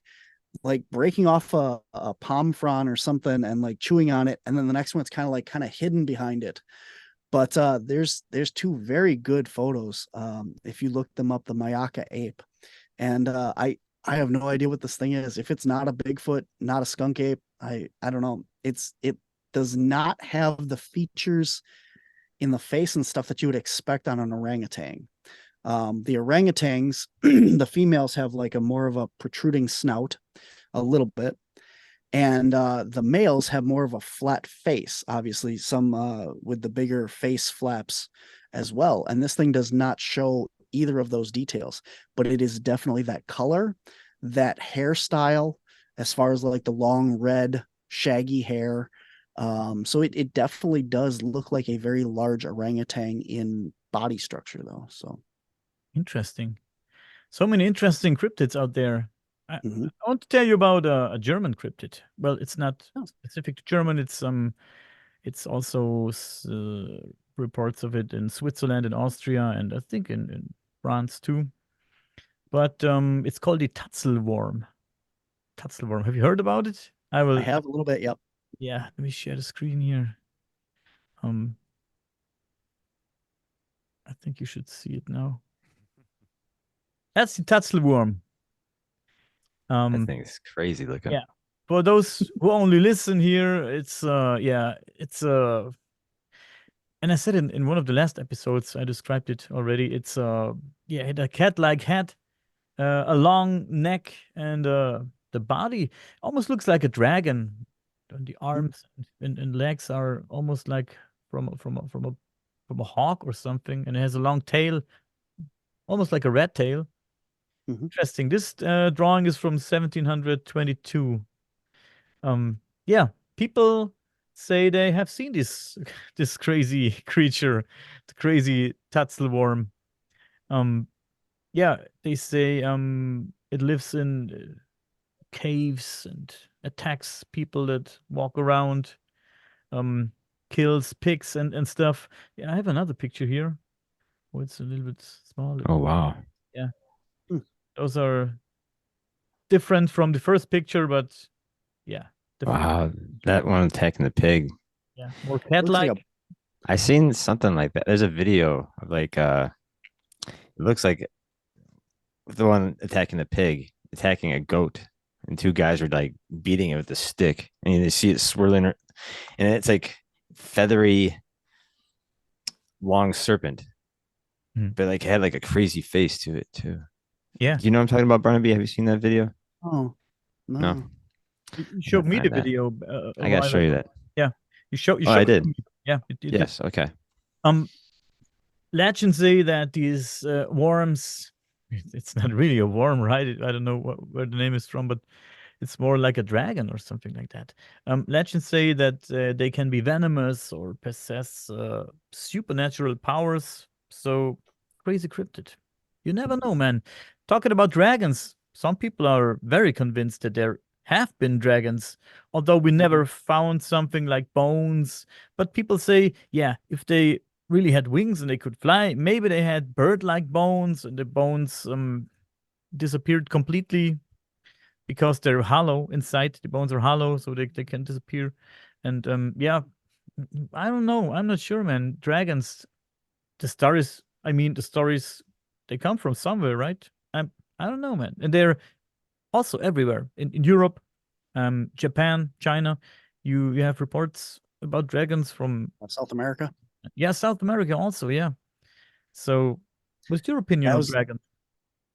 breaking off a palm frond or something and like chewing on it, and then the next one's kind of hidden behind it. But there's 2 very good photos if you look them up, the Mayaka ape. And I have no idea what this thing is. If it's not a Bigfoot, not a skunk ape, I don't know. It does not have the features in the face and stuff that you would expect on an orangutan. The orangutans, the females have like a more of a protruding snout, a little bit, And the males have more of a flat face, obviously, some with the bigger face flaps as well. And this thing does not show either of those details, but it is definitely that color, that hairstyle, as far as like the long red, shaggy hair. So it definitely does look like a very large orangutan in body structure, though. So Interesting. So many interesting cryptids out there. I, mhm. I want to tell you about a German cryptid. Well, it's not Oh. specific to German. It's also reports of it in Switzerland and Austria, and I think in France too. But it's called the Tatzelworm. Tatzelworm. Have you heard about it? I I will. have a little bit. Yep. Yeah. Let me share the screen here. Um, I think you should see it now. That's the Tatzelworm. That thing is crazy looking. Yeah. For those who only listen here, it's and I said in one of the last episodes, I described it already. It's it had a cat-like head, a long neck, and the body almost looks like a dragon. And the arms and legs are almost like from a hawk or something, and it has a long tail, almost like a rat tail. Mhm. Interesting. This drawing is from 1722. Yeah, people say they have seen this this crazy creature, the crazy Tatzelworm. Um, yeah, they say it lives in caves and attacks people that walk around, um, kills pigs and stuff. Yeah, I have another picture here. Oh, it's a little bit small. Oh wow. Yeah, Hmm. those are different from the first picture, but yeah, different. Wow. That one attacking the pig. Yeah, more Looks like a cat-like. I seen something like that. There's a video of like it looks like the one attacking the pig, attacking a goat, and two guys are like beating it with a stick, and you see it swirling, and it's like feathery, long serpent, Hmm. but like it had like a crazy face to it too. Yeah, Do you know what I'm talking about, Barnaby? Have you seen that video? oh No, no. you I gotta showed me the find that. video a I gotta while show you ago. that. Yeah, you Oh, I showed it did. to me. Yeah, you did. Yes. Okay. Um, Legends say that these worms, it's not really a worm, right? I don't know where the name is from, but it's more like a dragon or something like that. Legends say that they can be venomous or possess supernatural powers. So crazy cryptid. You never know, man. Talking about dragons, some people are very convinced that there have been dragons, although we never found something like bones. But people say, yeah, if they really had wings and they could fly, maybe they had bird-like bones and the bones disappeared completely because they're hollow inside. The bones are hollow, so they can disappear. And yeah, I don't know. I'm not sure, man. Dragons, the stories. I mean, the stories they come from somewhere, right? I don't know, man. And they're also everywhere in Europe, Japan, China. You have reports about dragons from South America. yeah, South America also. Yeah. So, what's your opinion I on was dragons?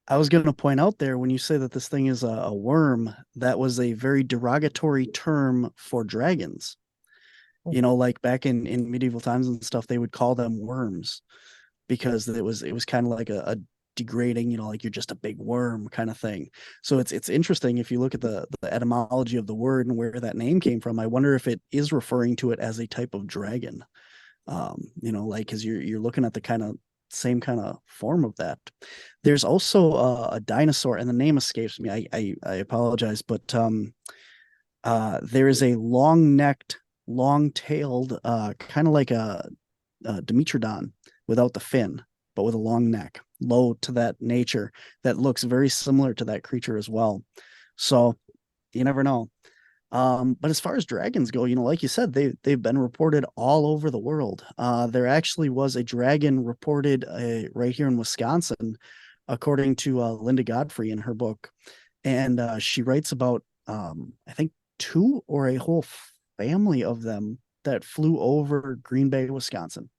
I was going to point out there when you say that this thing is a worm, that was a very derogatory term for dragons. Oh, You know, like back in medieval times and stuff, they would call them worms because it was kind of like a degrading, you know, like you're just a big worm kind of thing. So it's interesting if you look at the etymology of the word and where that name came from. I wonder if it is referring to it as a type of dragon. You know, like because you're looking at the kind of same kind of form of that. There's also a dinosaur, and the name escapes me. I apologize, but there is a long-necked, long-tailed, kind of like a Dimetrodon without the fin, but with a long neck, low to that nature, that looks very similar to that creature as well. So you never know. But as far as dragons go, you know, like you said, they've been reported all over the world. There actually was a dragon reported right here in Wisconsin, according to Linda Godfrey in her book, and she writes about I think two or a whole family of them that flew over Green Bay, Wisconsin.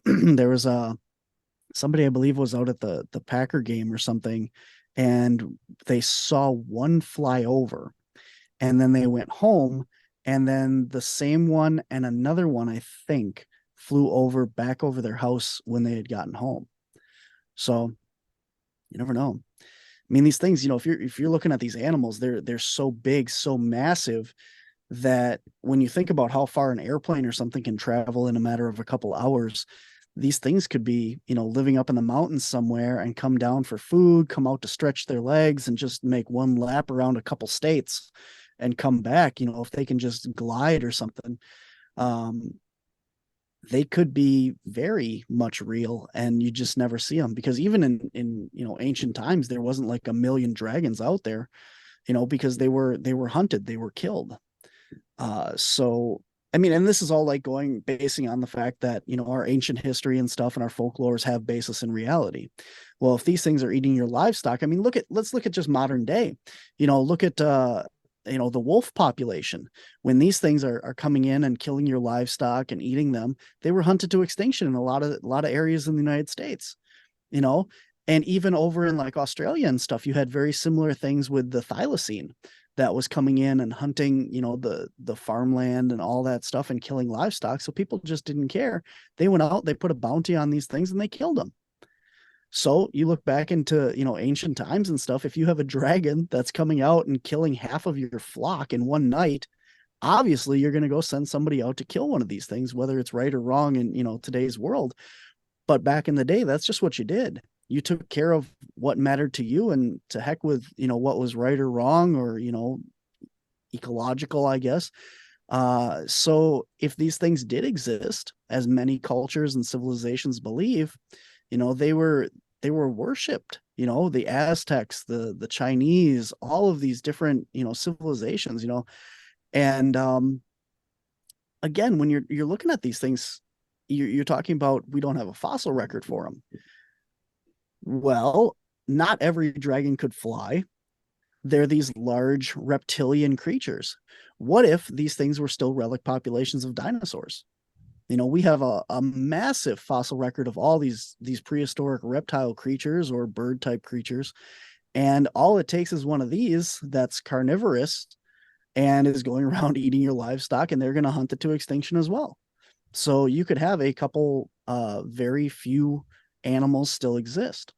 There was somebody I believe was out at the Packer game or something, and they saw one fly over and then they went home, and then the same one and another one, I think, flew back over their house when they had gotten home. So you never know. I mean, these things, if you're looking at these animals, they're so big, so massive, that when you think about how far an airplane or something can travel in a matter of a couple hours, these things could be, living up in the mountains somewhere and come down for food, come out to stretch their legs and just make one lap around a couple states and come back. If they can just glide or something, they could be very much real, and you just never see them, because even in ancient times, there wasn't like a million dragons out there, because they were hunted, they were killed. So I mean, and this is all like basing on the fact that, our ancient history and stuff and our folklores have basis in reality. Well, if these things are eating your livestock, I mean, let's look at just modern day. Look at the wolf population. When these things are coming in and killing your livestock and eating them, they were hunted to extinction in a lot of areas in the United States. And even over in like Australia and stuff, you had very similar things with the thylacine that was coming in and hunting, the farmland and all that stuff and killing livestock. So people just didn't care. They went out, they put a bounty on these things, and they killed them. So you look back into, ancient times and stuff. If you have a dragon that's coming out and killing half of your flock in one night, obviously you're going to go send somebody out to kill one of these things, whether it's right or wrong in, today's world. But back in the day, that's just what you did. You took care of what mattered to you, and to heck with, what was right or wrong, or, ecological, I guess. So if these things did exist, as many cultures and civilizations believe, they were worshipped, the Aztecs, the Chinese, all of these different, civilizations, and again, when you're looking at these things, you're talking about, we don't have a fossil record for them. Well, not every dragon could fly. They're these large reptilian creatures. What if these things were still relic populations of dinosaurs? We have a massive fossil record of all these prehistoric reptile creatures or bird type creatures. And all it takes is one of these that's carnivorous and is going around eating your livestock, and they're going to hunt it to extinction as well. So you could have a couple, very few animals still exist.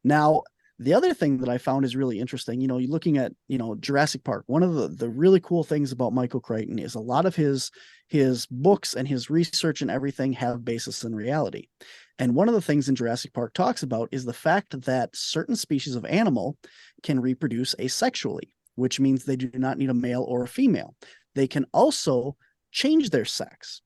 Now, the other thing that I found is really interesting, you're looking at, Jurassic Park. One of the really cool things about Michael Crichton is a lot of his books and his research and everything have basis in reality. And one of the things in Jurassic Park talks about is the fact that certain species of animal can reproduce asexually, which means they do not need a male or a female. They can also change their sex.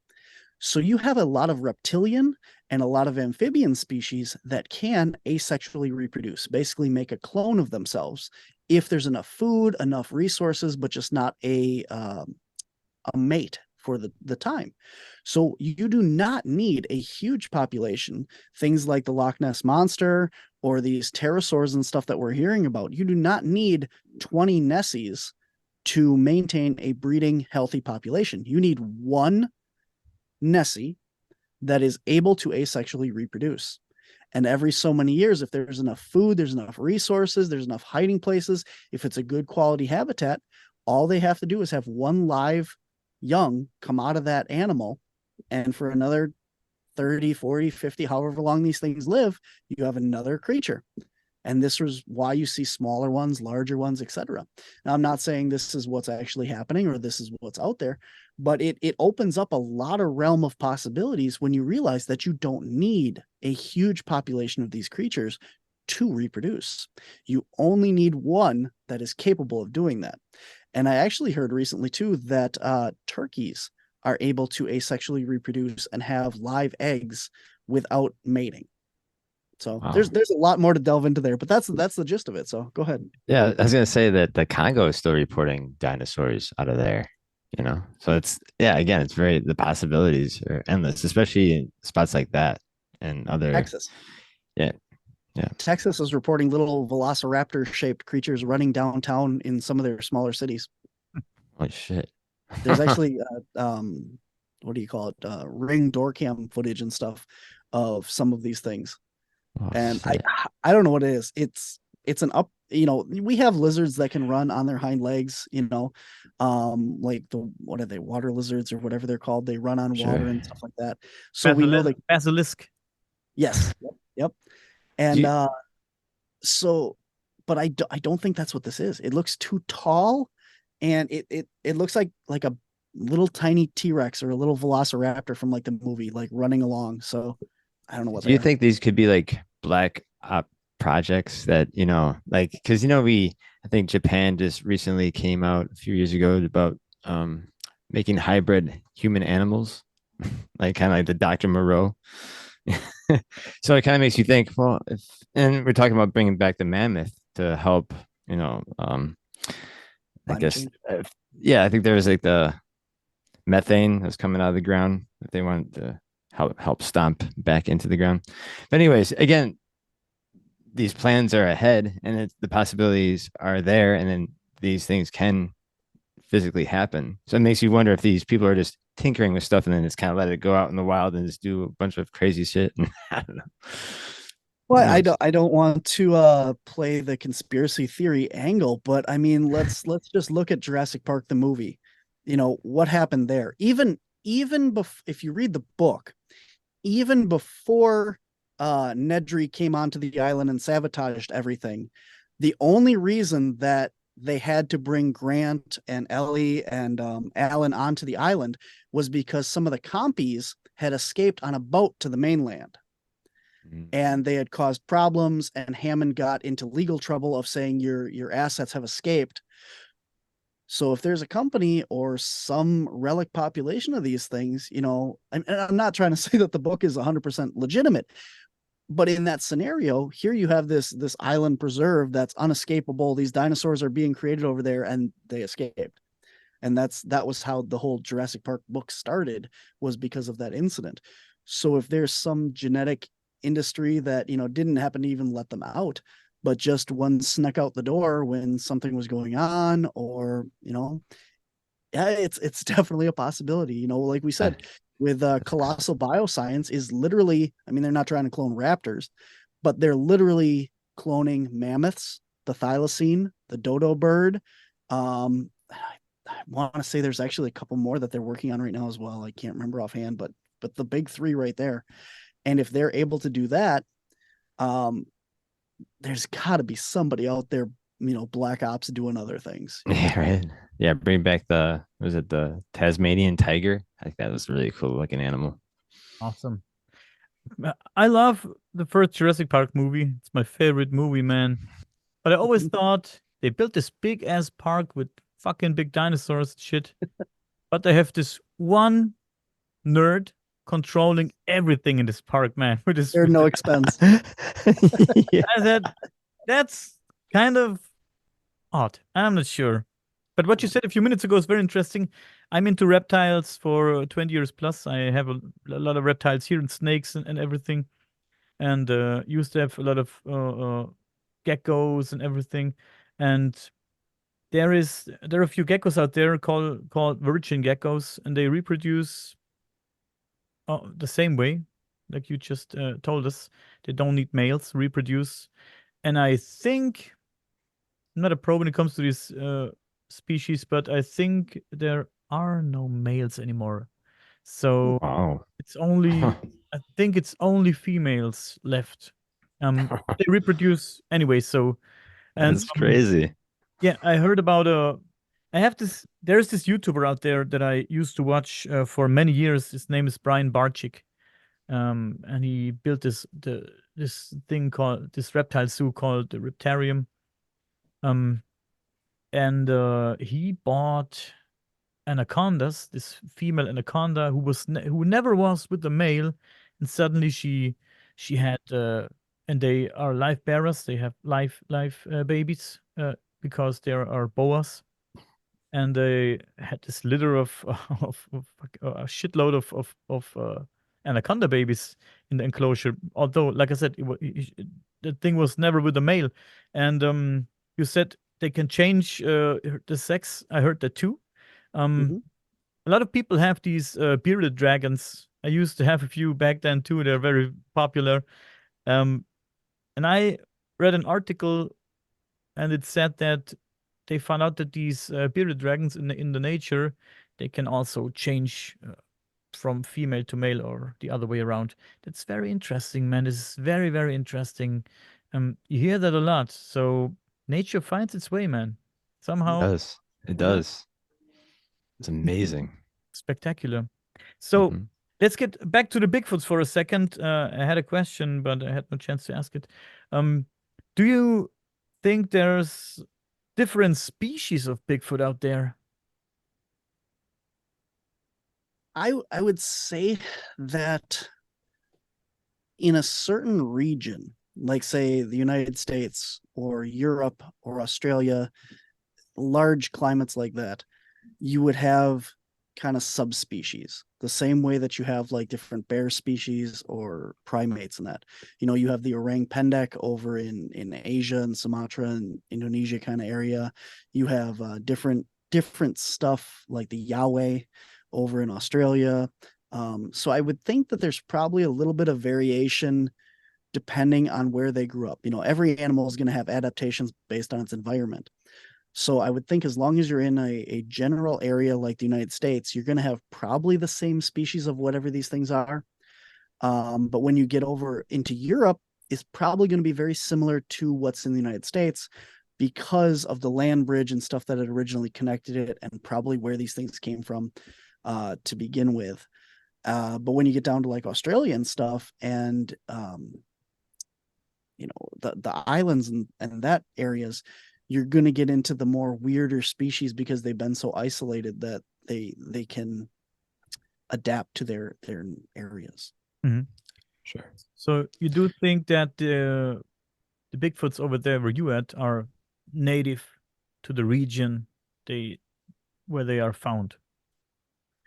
So you have a lot of reptilian and a lot of amphibian species that can asexually reproduce, basically make a clone of themselves if there's enough food, enough resources, but just not a mate for the time. So you do not need a huge population, things like the Loch Ness Monster or these pterosaurs and stuff that we're hearing about. You do not need 20 Nessies to maintain a breeding healthy population. You need one Nessie that is able to asexually reproduce. And every so many years, if there's enough food, there's enough resources, there's enough hiding places, if it's a good quality habitat, all they have to do is have one live young come out of that animal. And for another 30, 40, 50, however long these things live, you have another creature. And this was why you see smaller ones, larger ones, etc. Now, I'm not saying this is what's actually happening or this is what's out there, but it opens up a lot of realm of possibilities when you realize that you don't need a huge population of these creatures to reproduce. You only need one that is capable of doing that. And I actually heard recently too that turkeys are able to asexually reproduce and have live eggs without mating. So wow. There's a lot more to delve into there, but that's the gist of it. So go ahead. Yeah, I was gonna say that the Congo is still reporting dinosaurs out of there. So again, it's the possibilities are endless, especially in spots like that and other Texas. Yeah. Texas is reporting little velociraptor shaped creatures running downtown in some of their smaller cities. Oh shit. There's actually what do you call it? Ring door cam footage and stuff of some of these things. Oh, and shit. I don't know what it is. It's an we have lizards that can run on their hind legs, like what are they, water lizards or whatever they're called. They run on water Sure. and stuff like that. So we know that. Basilisk. Yes. Yep. Do And you- so, but I don't think that's what this is. It looks too tall, and it looks like a little tiny T-Rex or a little Velociraptor from like the movie, like running along. So I don't know what do you they are. think these could be like black op projects that, like, because I think Japan just recently came out a few years ago about making hybrid human animals, like kind of like the Dr. Moreau. So it kind of makes you think, well, and we're talking about bringing back the mammoth to help, I Climate guess, change. yeah, I think there was like the methane that's coming out of the ground that they wanted to help stomp back into the ground. But anyways, again, these plans are ahead, and the possibilities are there, and then these things can physically happen. So it makes you wonder if these people are just tinkering with stuff and then just kind of let it go out in the wild and just do a bunch of crazy shit. I don't know. Well, I don't want to play the conspiracy theory angle, but I mean, let's just look at Jurassic Park the movie. What happened there? If you read the book, even before Nedry came onto the island and sabotaged everything, the only reason that they had to bring Grant and Ellie and Alan onto the island was because some of the compies had escaped on a boat to the mainland, and they had caused problems, and Hammond got into legal trouble of saying your assets have escaped. So if there's a company or some relic population of these things, and I'm not trying to say that the book is 100% legitimate, but in that scenario, here you have this island preserve that's unescapable. These dinosaurs are being created over there, and they escaped. And that was how the whole Jurassic Park book started, was because of that incident. So if there's some genetic industry that didn't happen to even let them out, but just one snuck out the door when something was going on, or yeah, it's definitely a possibility. Like we said, with colossal bioscience is literally, I mean, they're not trying to clone raptors, but they're literally cloning mammoths, the thylacine, the dodo bird. I want to say there's actually a couple more that they're working on right now as well. I can't remember offhand, but the big three right there. And if they're able to do that, there's got to be somebody out there, black ops doing other things. Yeah, right. Yeah, bring back was it the Tasmanian tiger? I think that was really cool looking animal. Awesome. I love the first Jurassic Park movie. It's my favorite movie, man. But I always thought they built this big ass park with fucking big dinosaurs and shit. But they have this one nerd controlling everything in this park, man. With this, They're no expense. Yeah. I said, that's kind of odd. I'm not sure. But what you said a few minutes ago is very interesting. I'm into reptiles for 20 years plus. I have a lot of reptiles here and snakes and everything. And used to have a lot of geckos and everything. And there are a few geckos out there called virgin geckos, and they reproduce the same way, like you just told us. They don't need males, reproduce. And I think I'm not a pro when it comes to these species, but I think there are no males anymore. So Wow. it's only, I think it's only females left. They reproduce anyway. So, and That's crazy. yeah, I heard about there's this YouTuber out there that I used to watch for many years. His name is Brian Barczyk. And he built this thing called this reptile zoo called the Riptarium. Um, and he bought anacondas, this female anaconda who never was with the male, and suddenly she had and they are live bearers. They have live babies because there are boas, and they had this litter of of a shitload of anaconda babies in the enclosure. Although, like I said, the thing was never with the male, and you said they can change the sex. I heard that too. Um, a lot of people have these bearded dragons. I used to have a few back then too. They're very popular. And I read an article and it said that they found out that these bearded dragons in the nature, they can also change from female to male or the other way around. That's very interesting, man. It's very, very interesting. You hear that a lot. So nature finds its way, man. It Somehow does. It does. It's amazing. spectacular. So let's get back to the Bigfoots for a second. I had a question, but I had no chance to ask it. Do you think there's different species of Bigfoot out there? I would say that in a certain region, like say the United States or Europe or Australia, large climates like that, you would have kind of subspecies, the same way that you have like different bear species or primates and that. You have the orang pendek over in Asia and Sumatra and Indonesia kind of area. You have different stuff like the Yowie over in Australia. So I would think that there's probably a little bit of variation depending on where they grew up. Every animal is going to have adaptations based on its environment. So I would think as long as you're in a general area like the United States, you're going to have probably the same species of whatever these things are. But when you get over into Europe, it's probably going to be very similar to what's in the United States because of the land bridge and stuff that had originally connected it and probably where these things came from to begin with. But when you get down to like Australia and stuff and the islands and that areas, you're going to get into the more weirder species because they've been so isolated that they can adapt to their areas. Sure. So you do think that the Bigfoots over there where you at are native to the region where they are found?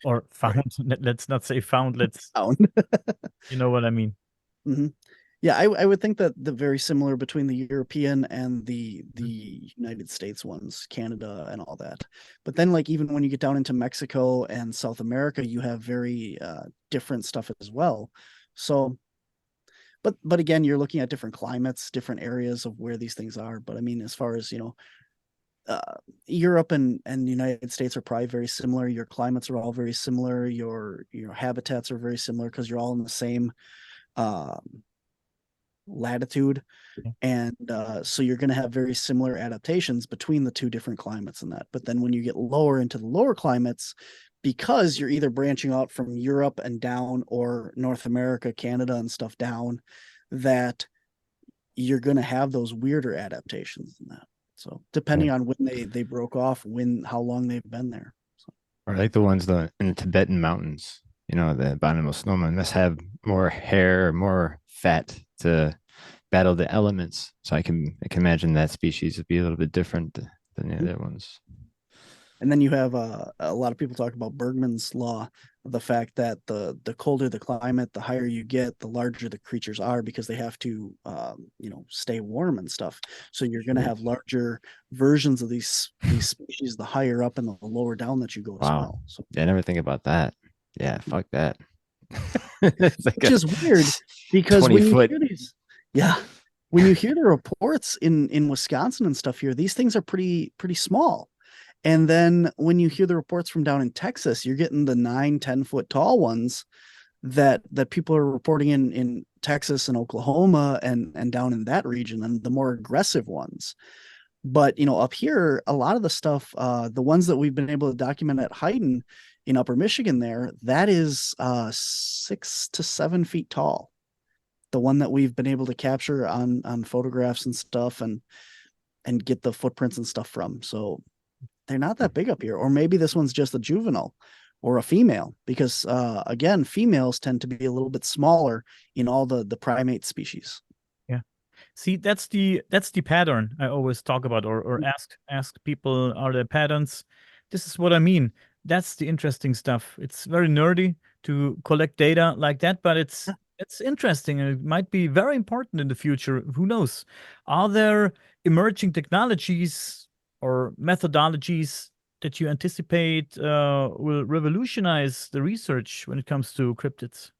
Or found. Right. Let's not say found. Let's found. You know what I mean? Mm-hmm. Yeah, I would think that the very similar between the European and the United States ones, Canada and all that. But then like even when you get down into Mexico and South America, you have very different stuff as well. So but again, you're looking at different climates, different areas of where these things are. But I mean, as far as Europe and the United States are probably very similar. Your climates are all very similar. Your habitats are very similar because you're all in the same latitude, and so you're going to have very similar adaptations between the two different climates and that. But then when you get lower into the lower climates, because you're either branching out from Europe and down or North America, Canada and stuff down, that you're going to have those weirder adaptations in that. So depending on when they broke off, how long they've been there. So. Or like the ones in the Tibetan mountains, the abominable snowmen must have more hair, more fat to battle the elements. So I can imagine that species would be a little bit different than the other ones. And then you have a lot of people talk about Bergman's law, the fact that the colder the climate, the higher you get, the larger the creatures are because they have to, stay warm and stuff. So you're going to have larger versions of these species the higher up and the lower down that you go as well. So yeah, I never think about that. Yeah, fuck that. Which is weird because when you hear these, when you hear the reports in Wisconsin and stuff here, these things are pretty small. And then when you hear the reports from down in Texas, you're getting the 9-10 foot tall ones that people are reporting in Texas and Oklahoma and down in that region, and the more aggressive ones. But up here, a lot of the stuff, the ones that we've been able to document at Hayden in Upper Michigan, that is 6 to 7 feet tall. The one that we've been able to capture on photographs and stuff and get the footprints and stuff from. So they're not that big up here. Or maybe this one's just a juvenile or a female, because again, females tend to be a little bit smaller in all the primate species. Yeah. See, that's the pattern I always talk about or ask people, are there patterns? This is what I mean. That's the interesting stuff. It's very nerdy to collect data like that, but it's interesting and it might be very important in the future. Who knows? Are there emerging technologies or methodologies that you anticipate will revolutionize the research when it comes to cryptids?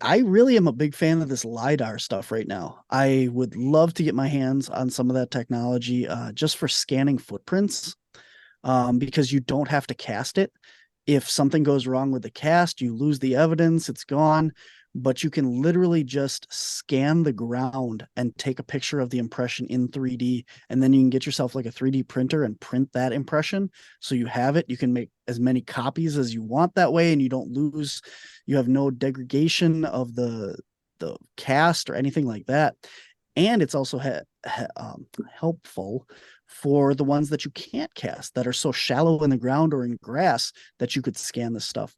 I really am a big fan of this LiDAR stuff right now. I would love to get my hands on some of that technology just for scanning footprints, because you don't have to cast it. If something goes wrong with the cast, you lose the evidence, it's gone. But you can literally just scan the ground and take a picture of the impression in 3D. And then you can get yourself like a 3D printer and print that impression. So you have it. You can make as many copies as you want that way, and you don't lose, you have no degradation of the cast or anything like that. And it's also helpful for the ones that you can't cast that are so shallow in the ground or in grass that you could scan this stuff.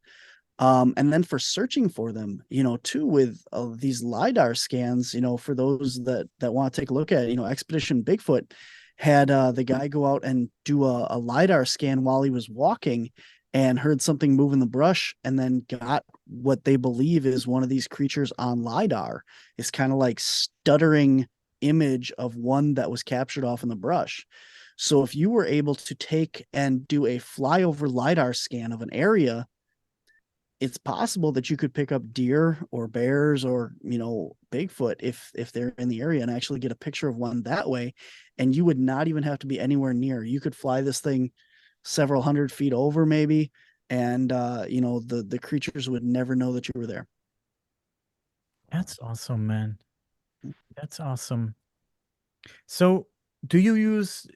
And then for searching for them, too, with these LiDAR scans, for those that want to take a look at it, Expedition Bigfoot had the guy go out and do a LiDAR scan while he was walking and heard something move in the brush, and then got what they believe is one of these creatures on LiDAR. It's kind of like stuttering image of one that was captured off in the brush. So if you were able to take and do a flyover LiDAR scan of an area, it's possible that you could pick up deer or bears or, Bigfoot if they're in the area, and actually get a picture of one that way. And you would not even have to be anywhere near. You could fly this thing several hundred feet over maybe, and the creatures would never know that you were there. That's awesome, man. That's awesome. So do you use,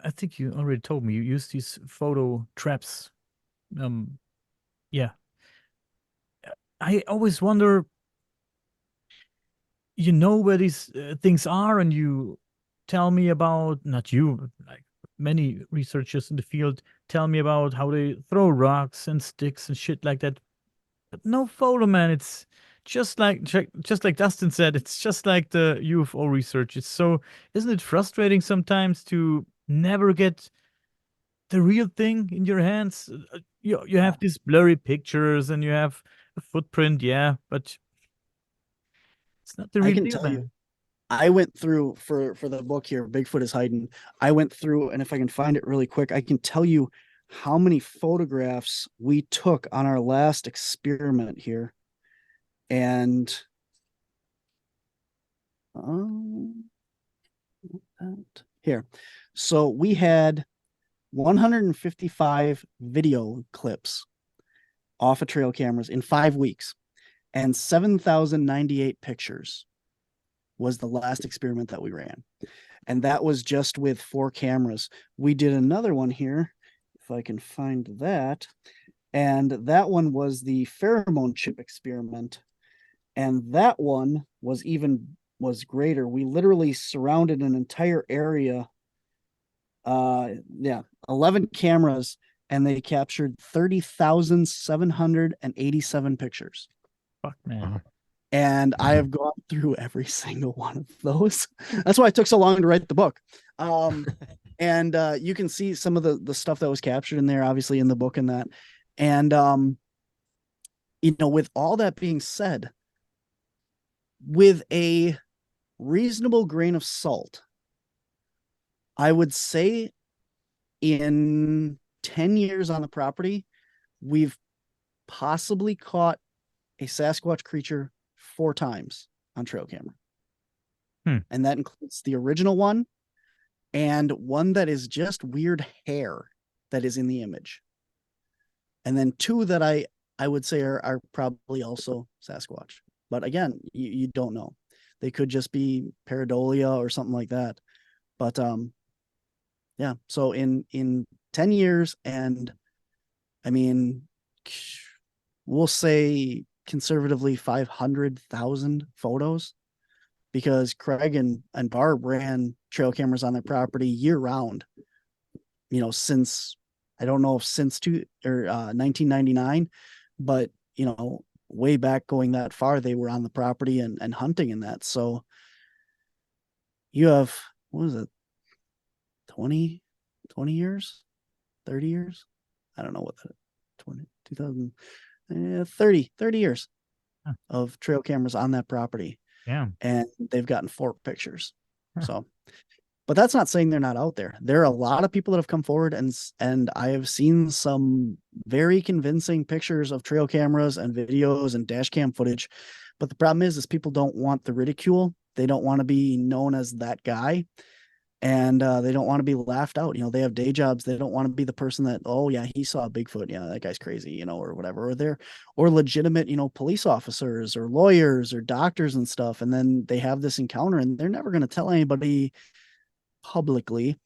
I think you already told me, you use these photo traps. Yeah. I always wonder, where these things are, and you tell me about, not you, like many researchers in the field tell me about how they throw rocks and sticks and shit like that. But no photo, man. It's just like Dustin said, it's just like the UFO research. It's so, isn't it frustrating sometimes to never get the real thing in your hands? You have these blurry pictures and you have a footprint, yeah, but it's not the I real can deal, tell you, man. I went through for the book here, Bigfoot is Hiding. I went through, and if I can find it really quick, I can tell you how many photographs we took on our last experiment here. And here, so we had 155 video clips off of trail cameras in 5 weeks, and 7,098 pictures was the last experiment that we ran. And that was just with 4 cameras. We did another one here, if I can find that. And that one was the pheromone chip experiment. And that one was greater. We literally surrounded an entire area. 11 cameras, and they captured 30,787 pictures. Fuck, man. And I have gone through every single one of those. That's why it took so long to write the book. And you can see some of the stuff that was captured in there, obviously in the book and that. And, with all that being said, with a reasonable grain of salt, I would say in 10 years on the property, we've possibly caught a Sasquatch creature 4 times on trail camera. And that includes the original one and one that is just weird hair that is in the image. And then 2 that I would say are probably also Sasquatch. But again, you don't know. They could just be pareidolia or something like that. But yeah, so in 10 years, and I mean, we'll say conservatively 500,000 photos, because Craig and Barb ran trail cameras on their property year round, since, I don't know if since 1999, but way back, going that far, they were on the property and hunting in that. So you have, what is it, 20 years, 30 years? I don't know what that, 30 years of trail cameras on that property. Yeah. And they've gotten 4 pictures. So, but that's not saying they're not out there. There are a lot of people that have come forward, and I have seen some very convincing pictures of trail cameras and videos and dash cam footage But the problem is people don't want the ridicule. They don't want to be known as that guy. And they don't want to be laughed out. They have day jobs. They don't want to be the person that, oh yeah, he saw a Bigfoot. Yeah, that guy's crazy, or whatever. Or legitimate, police officers or lawyers or doctors and stuff. And then they have this encounter and they're never going to tell anybody publicly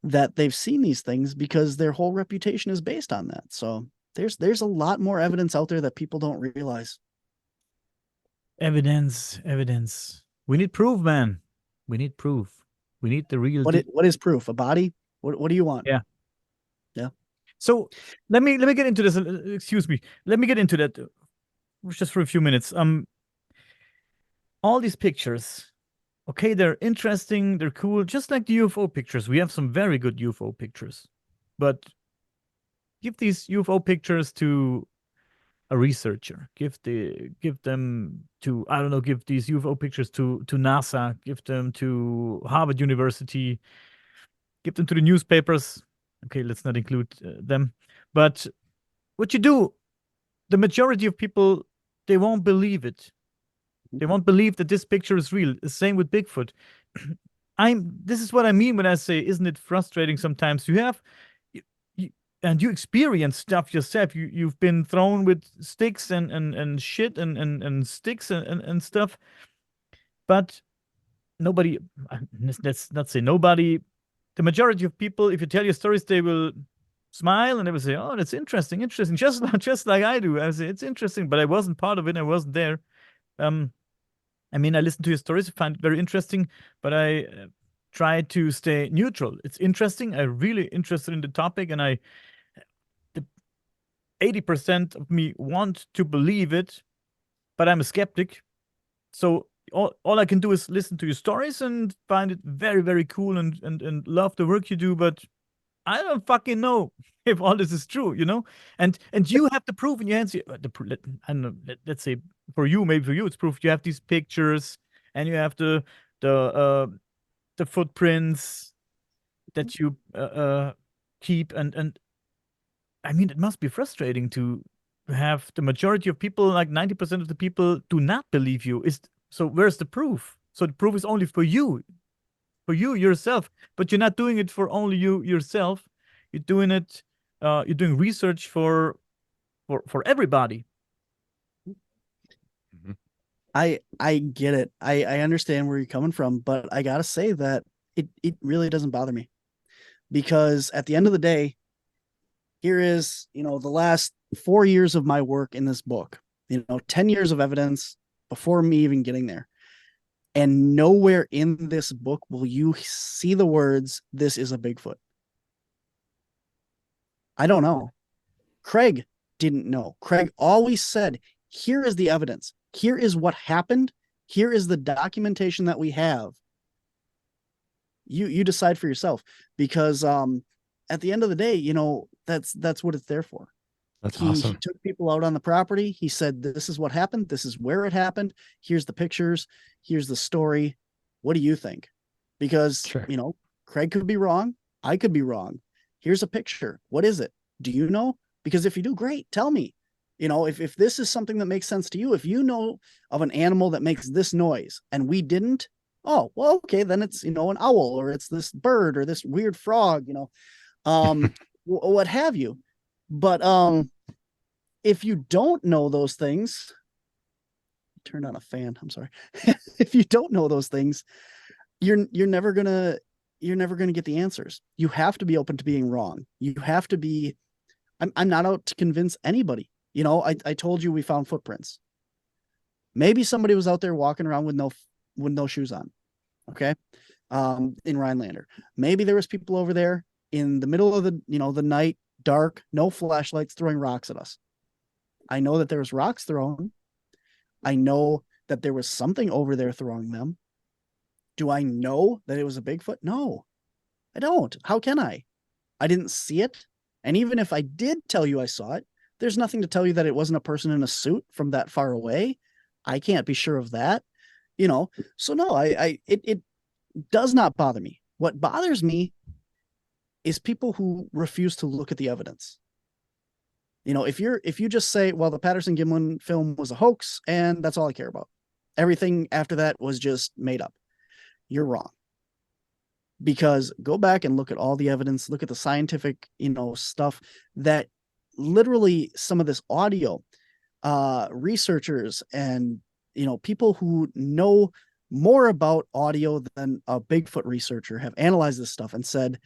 that they've seen these things because their whole reputation is based on that. So there's a lot more evidence out there that people don't realize. Evidence. We need proof, man. We need proof. We need the real. What is proof? A body? What do you want? Yeah. Yeah. So let me get into this. Excuse me. Let me get into that just for a few minutes. All these pictures, okay, they're interesting, they're cool, just like the UFO pictures. We have some very good UFO pictures, but give these UFO pictures to a researcher. Give them to, I don't know, give these UFO pictures to NASA, give them to Harvard University, give them to the newspapers. Okay, let's not include them. But what you do, the majority of people, they won't believe it. They won't believe that this picture is real. The same with Bigfoot. This is what I mean when I say, isn't it frustrating sometimes? And you experience stuff yourself. You've been thrown with sticks and shit and sticks and stuff. But nobody, let's not say nobody, the majority of people, if you tell your stories, they will smile and they will say, oh, that's interesting, just like I do. I say, it's interesting, but I wasn't part of it. I wasn't there. I listen to your stories, I find it very interesting, but I try to stay neutral. It's interesting. I'm really interested in the topic, and 80% of me want to believe it, but I'm a skeptic. So all I can do is listen to your stories and find it very, very cool and love the work you do, but I don't fucking know if all this is true, And you have the proof in your hands. I don't know, let's say for you, maybe for you, it's proof. You have these pictures and you have the footprints that you keep, and it must be frustrating to have the majority of people, like 90% of the people, do not believe you. So where's the proof? So the proof is only for you yourself, but you're not doing it for only you yourself. You're doing it. You're doing research for everybody. Mm-hmm. I get it. I understand where you're coming from, but I gotta say that it really doesn't bother me, because at the end of the day, here is, the last 4 years of my work in this book, 10 years of evidence before me even getting there. And nowhere in this book will you see the words, this is a Bigfoot. I don't know. Craig didn't know. Craig always said, here is the evidence. Here is what happened. Here is the documentation that we have. You decide for yourself, because at the end of the day, that's what it's there for. That's awesome. He took people out on the property. He said, this is what happened. This is where it happened. Here's the pictures. Here's the story. What do you think? Because, sure, Craig could be wrong. I could be wrong. Here's a picture. What is it? Do you know? Because if you do, great, tell me. If this is something that makes sense to you, if you know of an animal that makes this noise and we didn't, oh, well, okay, then it's, an owl, or it's this bird, or this weird frog, what have you. But if you don't know those things, turn on a fan. I'm sorry. If you don't know those things, you're never gonna get the answers. You have to be open to being wrong. You have to be. I'm not out to convince anybody. I told you we found footprints. Maybe somebody was out there walking around with no shoes on. Okay, in Rhinelander. Maybe there was people over there in the middle of the night, dark, no flashlights, throwing rocks at us. I know that there was rocks thrown. I know that there was something over there throwing them. Do I know that it was a Bigfoot? No, I don't. How can I? I didn't see it. And even if I did tell you I saw it, there's nothing to tell you that it wasn't a person in a suit from that far away. I can't be sure of that. So no, it does not bother me. What bothers me is people who refuse to look at the evidence. If you just say, well, the Patterson-Gimlin film was a hoax and that's all I care about. Everything after that was just made up. You're wrong. Because go back and look at all the evidence, look at the scientific, stuff that literally some of this audio, researchers and, people who know more about audio than a Bigfoot researcher have analyzed this stuff and said,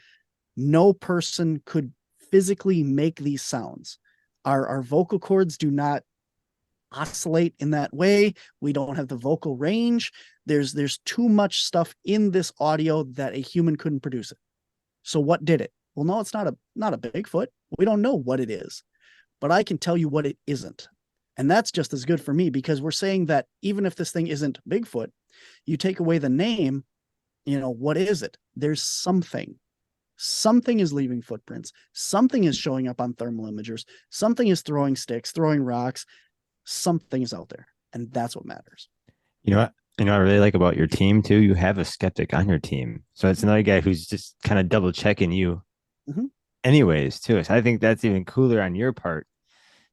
no person could physically make these sounds. Our vocal cords do not oscillate in that way. We don't have the vocal range. There's too much stuff in this audio that a human couldn't produce it. So what did it? Well, no, it's not a Bigfoot. We don't know what it is, but I can tell you what it isn't. And that's just as good for me, because we're saying that even if this thing isn't Bigfoot, you take away the name, what is it? There's something. Something is leaving footprints. Something is showing up on thermal imagers. Something is throwing sticks, throwing rocks. Something is out there, and that's what matters. You know what? I really like about your team too. You have a skeptic on your team, so it's another guy who's just kind of double checking you, anyways, too. So I think that's even cooler on your part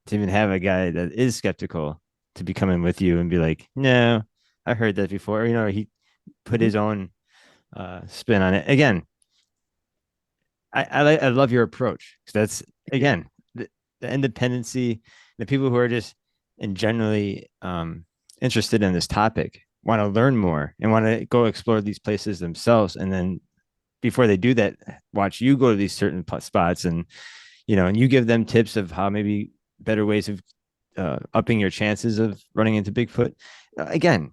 to even have a guy that is skeptical to be coming with you and be like, "No, I heard that before." He put his own spin on it. Again, I love your approach, because that's again the independency, the people who are just and generally interested in this topic want to learn more and want to go explore these places themselves, and then before they do that, watch you go to these certain spots, and and you give them tips of how maybe better ways of upping your chances of running into Bigfoot. Again,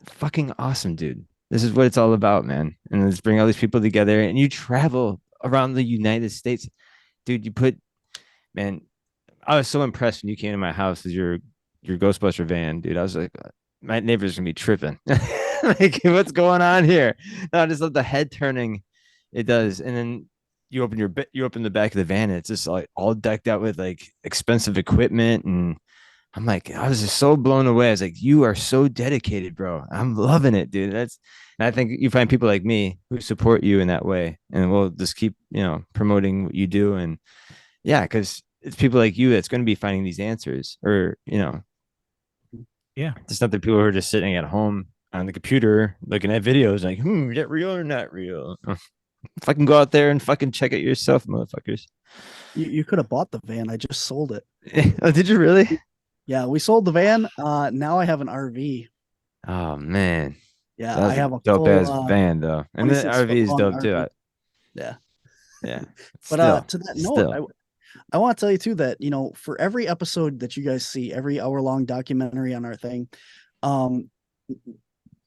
fucking awesome, dude. This is what it's all about, man. And let's bring all these people together, and you travel around the United States, dude. Man, I was so impressed when you came to my house with your Ghostbuster van, dude. I was like, my neighbor's gonna be tripping. Like, what's going on here? No, just let the head turning it does, and then you open the back of the van, and it's just like all decked out with like expensive equipment, and I'm like, I was just so blown away. I was like, you are so dedicated, bro. I'm loving it, dude. And I think you find people like me who support you in that way, and we'll just keep promoting what you do, and yeah, because it's people like you that's going to be finding these answers, or Yeah. It's not the people who are just sitting at home on the computer looking at videos like, is that real or not real? Fucking go out there and fucking check it yourself, motherfuckers. You could have bought the van. I just sold it. Oh, did you really? Yeah, we sold the van. Now I have an RV. Oh man. Yeah, I have a dope full ass van though. And the 26 RV foot is long dope too. RV. Yeah. Yeah. But to that note, I want to tell you too that, for every episode that you guys see, every hour-long documentary on our thing,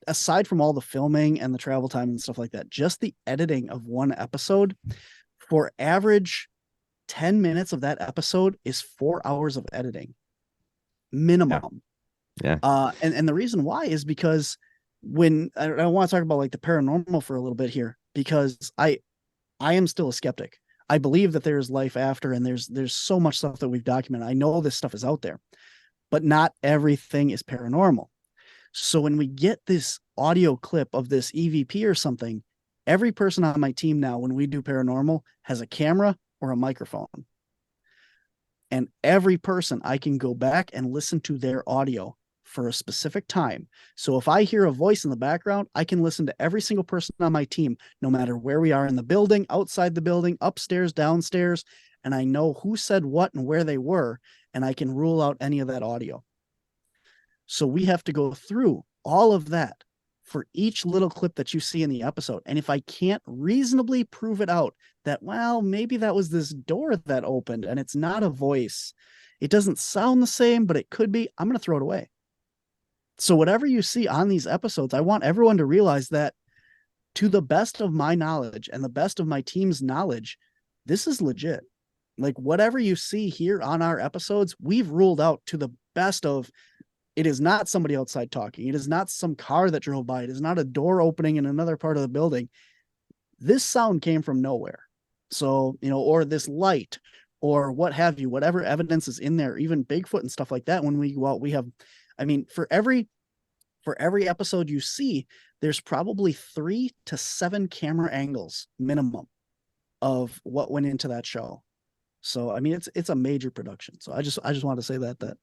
aside from all the filming and the travel time and stuff like that, just the editing of one episode, for average 10 minutes of that episode is 4 hours of editing minimum. Yeah. And the reason why is because when I want to talk about like the paranormal for a little bit here, because I am still a skeptic. I believe that there's life after, and there's so much stuff that we've documented. I know this stuff is out there, but not everything is paranormal. So when we get this audio clip of this EVP or something, every person on my team now, when we do paranormal, has a camera or a microphone. And every person, I can go back and listen to their audio for a specific time. So if I hear a voice in the background, I can listen to every single person on my team, no matter where we are in the building, outside the building, upstairs, downstairs, and I know who said what and where they were, and I can rule out any of that audio. So we have to go through all of that for each little clip that you see in the episode. And if I can't reasonably prove it out that, well, maybe that was this door that opened and it's not a voice, it doesn't sound the same, but it could be, I'm going to throw it away. So whatever you see on these episodes, I want everyone to realize that, to the best of my knowledge and the best of my team's knowledge, this is legit. Like, whatever you see here on our episodes, we've ruled out to the best of, it is not somebody outside talking. It is not some car that drove by. It is not a door opening in another part of the building. This sound came from nowhere. So, or this light or what have you, whatever evidence is in there, even Bigfoot and stuff like that. When we go out, we have, for every episode you see, there's probably 3 to 7 camera angles minimum of what went into that show. So, it's a major production. So I just wanted to say that,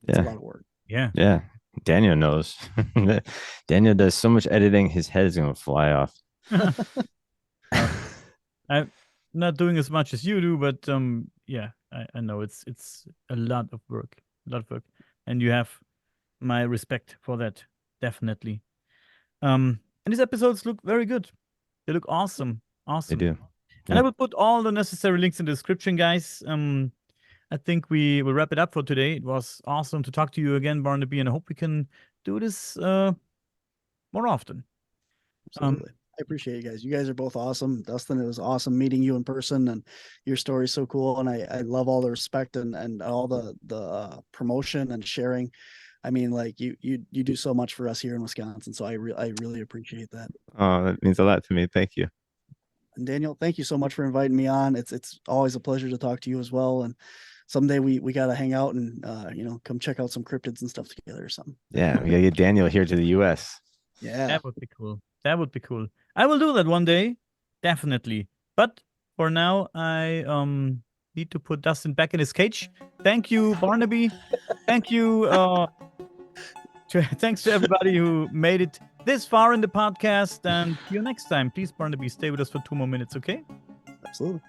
it's a lot of work. Yeah. Yeah. Daniel knows. Daniel does so much editing, his head is gonna fly off. I'm not doing as much as you do, but yeah, I know it's a lot of work, and you have my respect for that, definitely. And these episodes look very good. They look awesome, They do. And I will put all the necessary links in the description, guys. I think we will wrap it up for today. It was awesome to talk to you again, Barnaby, and I hope we can do this more often. Absolutely. I appreciate you guys. You guys are both awesome. Dustin, it was awesome meeting you in person, and your story's so cool. And I love all the respect and all the promotion and sharing. I mean, like you do so much for us here in Wisconsin. So I really appreciate that. Oh, that means a lot to me. Thank you. And Daniel, thank you so much for inviting me on. It's always a pleasure to talk to you as well. And someday we got to hang out and come check out some cryptids and stuff together or something. Yeah, we gotta get Daniel here to the US. Yeah, that would be cool. That would be cool. I will do that one day, definitely. But for now, I need to put Dustin back in his cage. Thank you, Barnaby. Thank you. Thanks to everybody who made it this far in the podcast. And see you next time. Please, Barnaby, stay with us for 2 more minutes, okay? absolutely.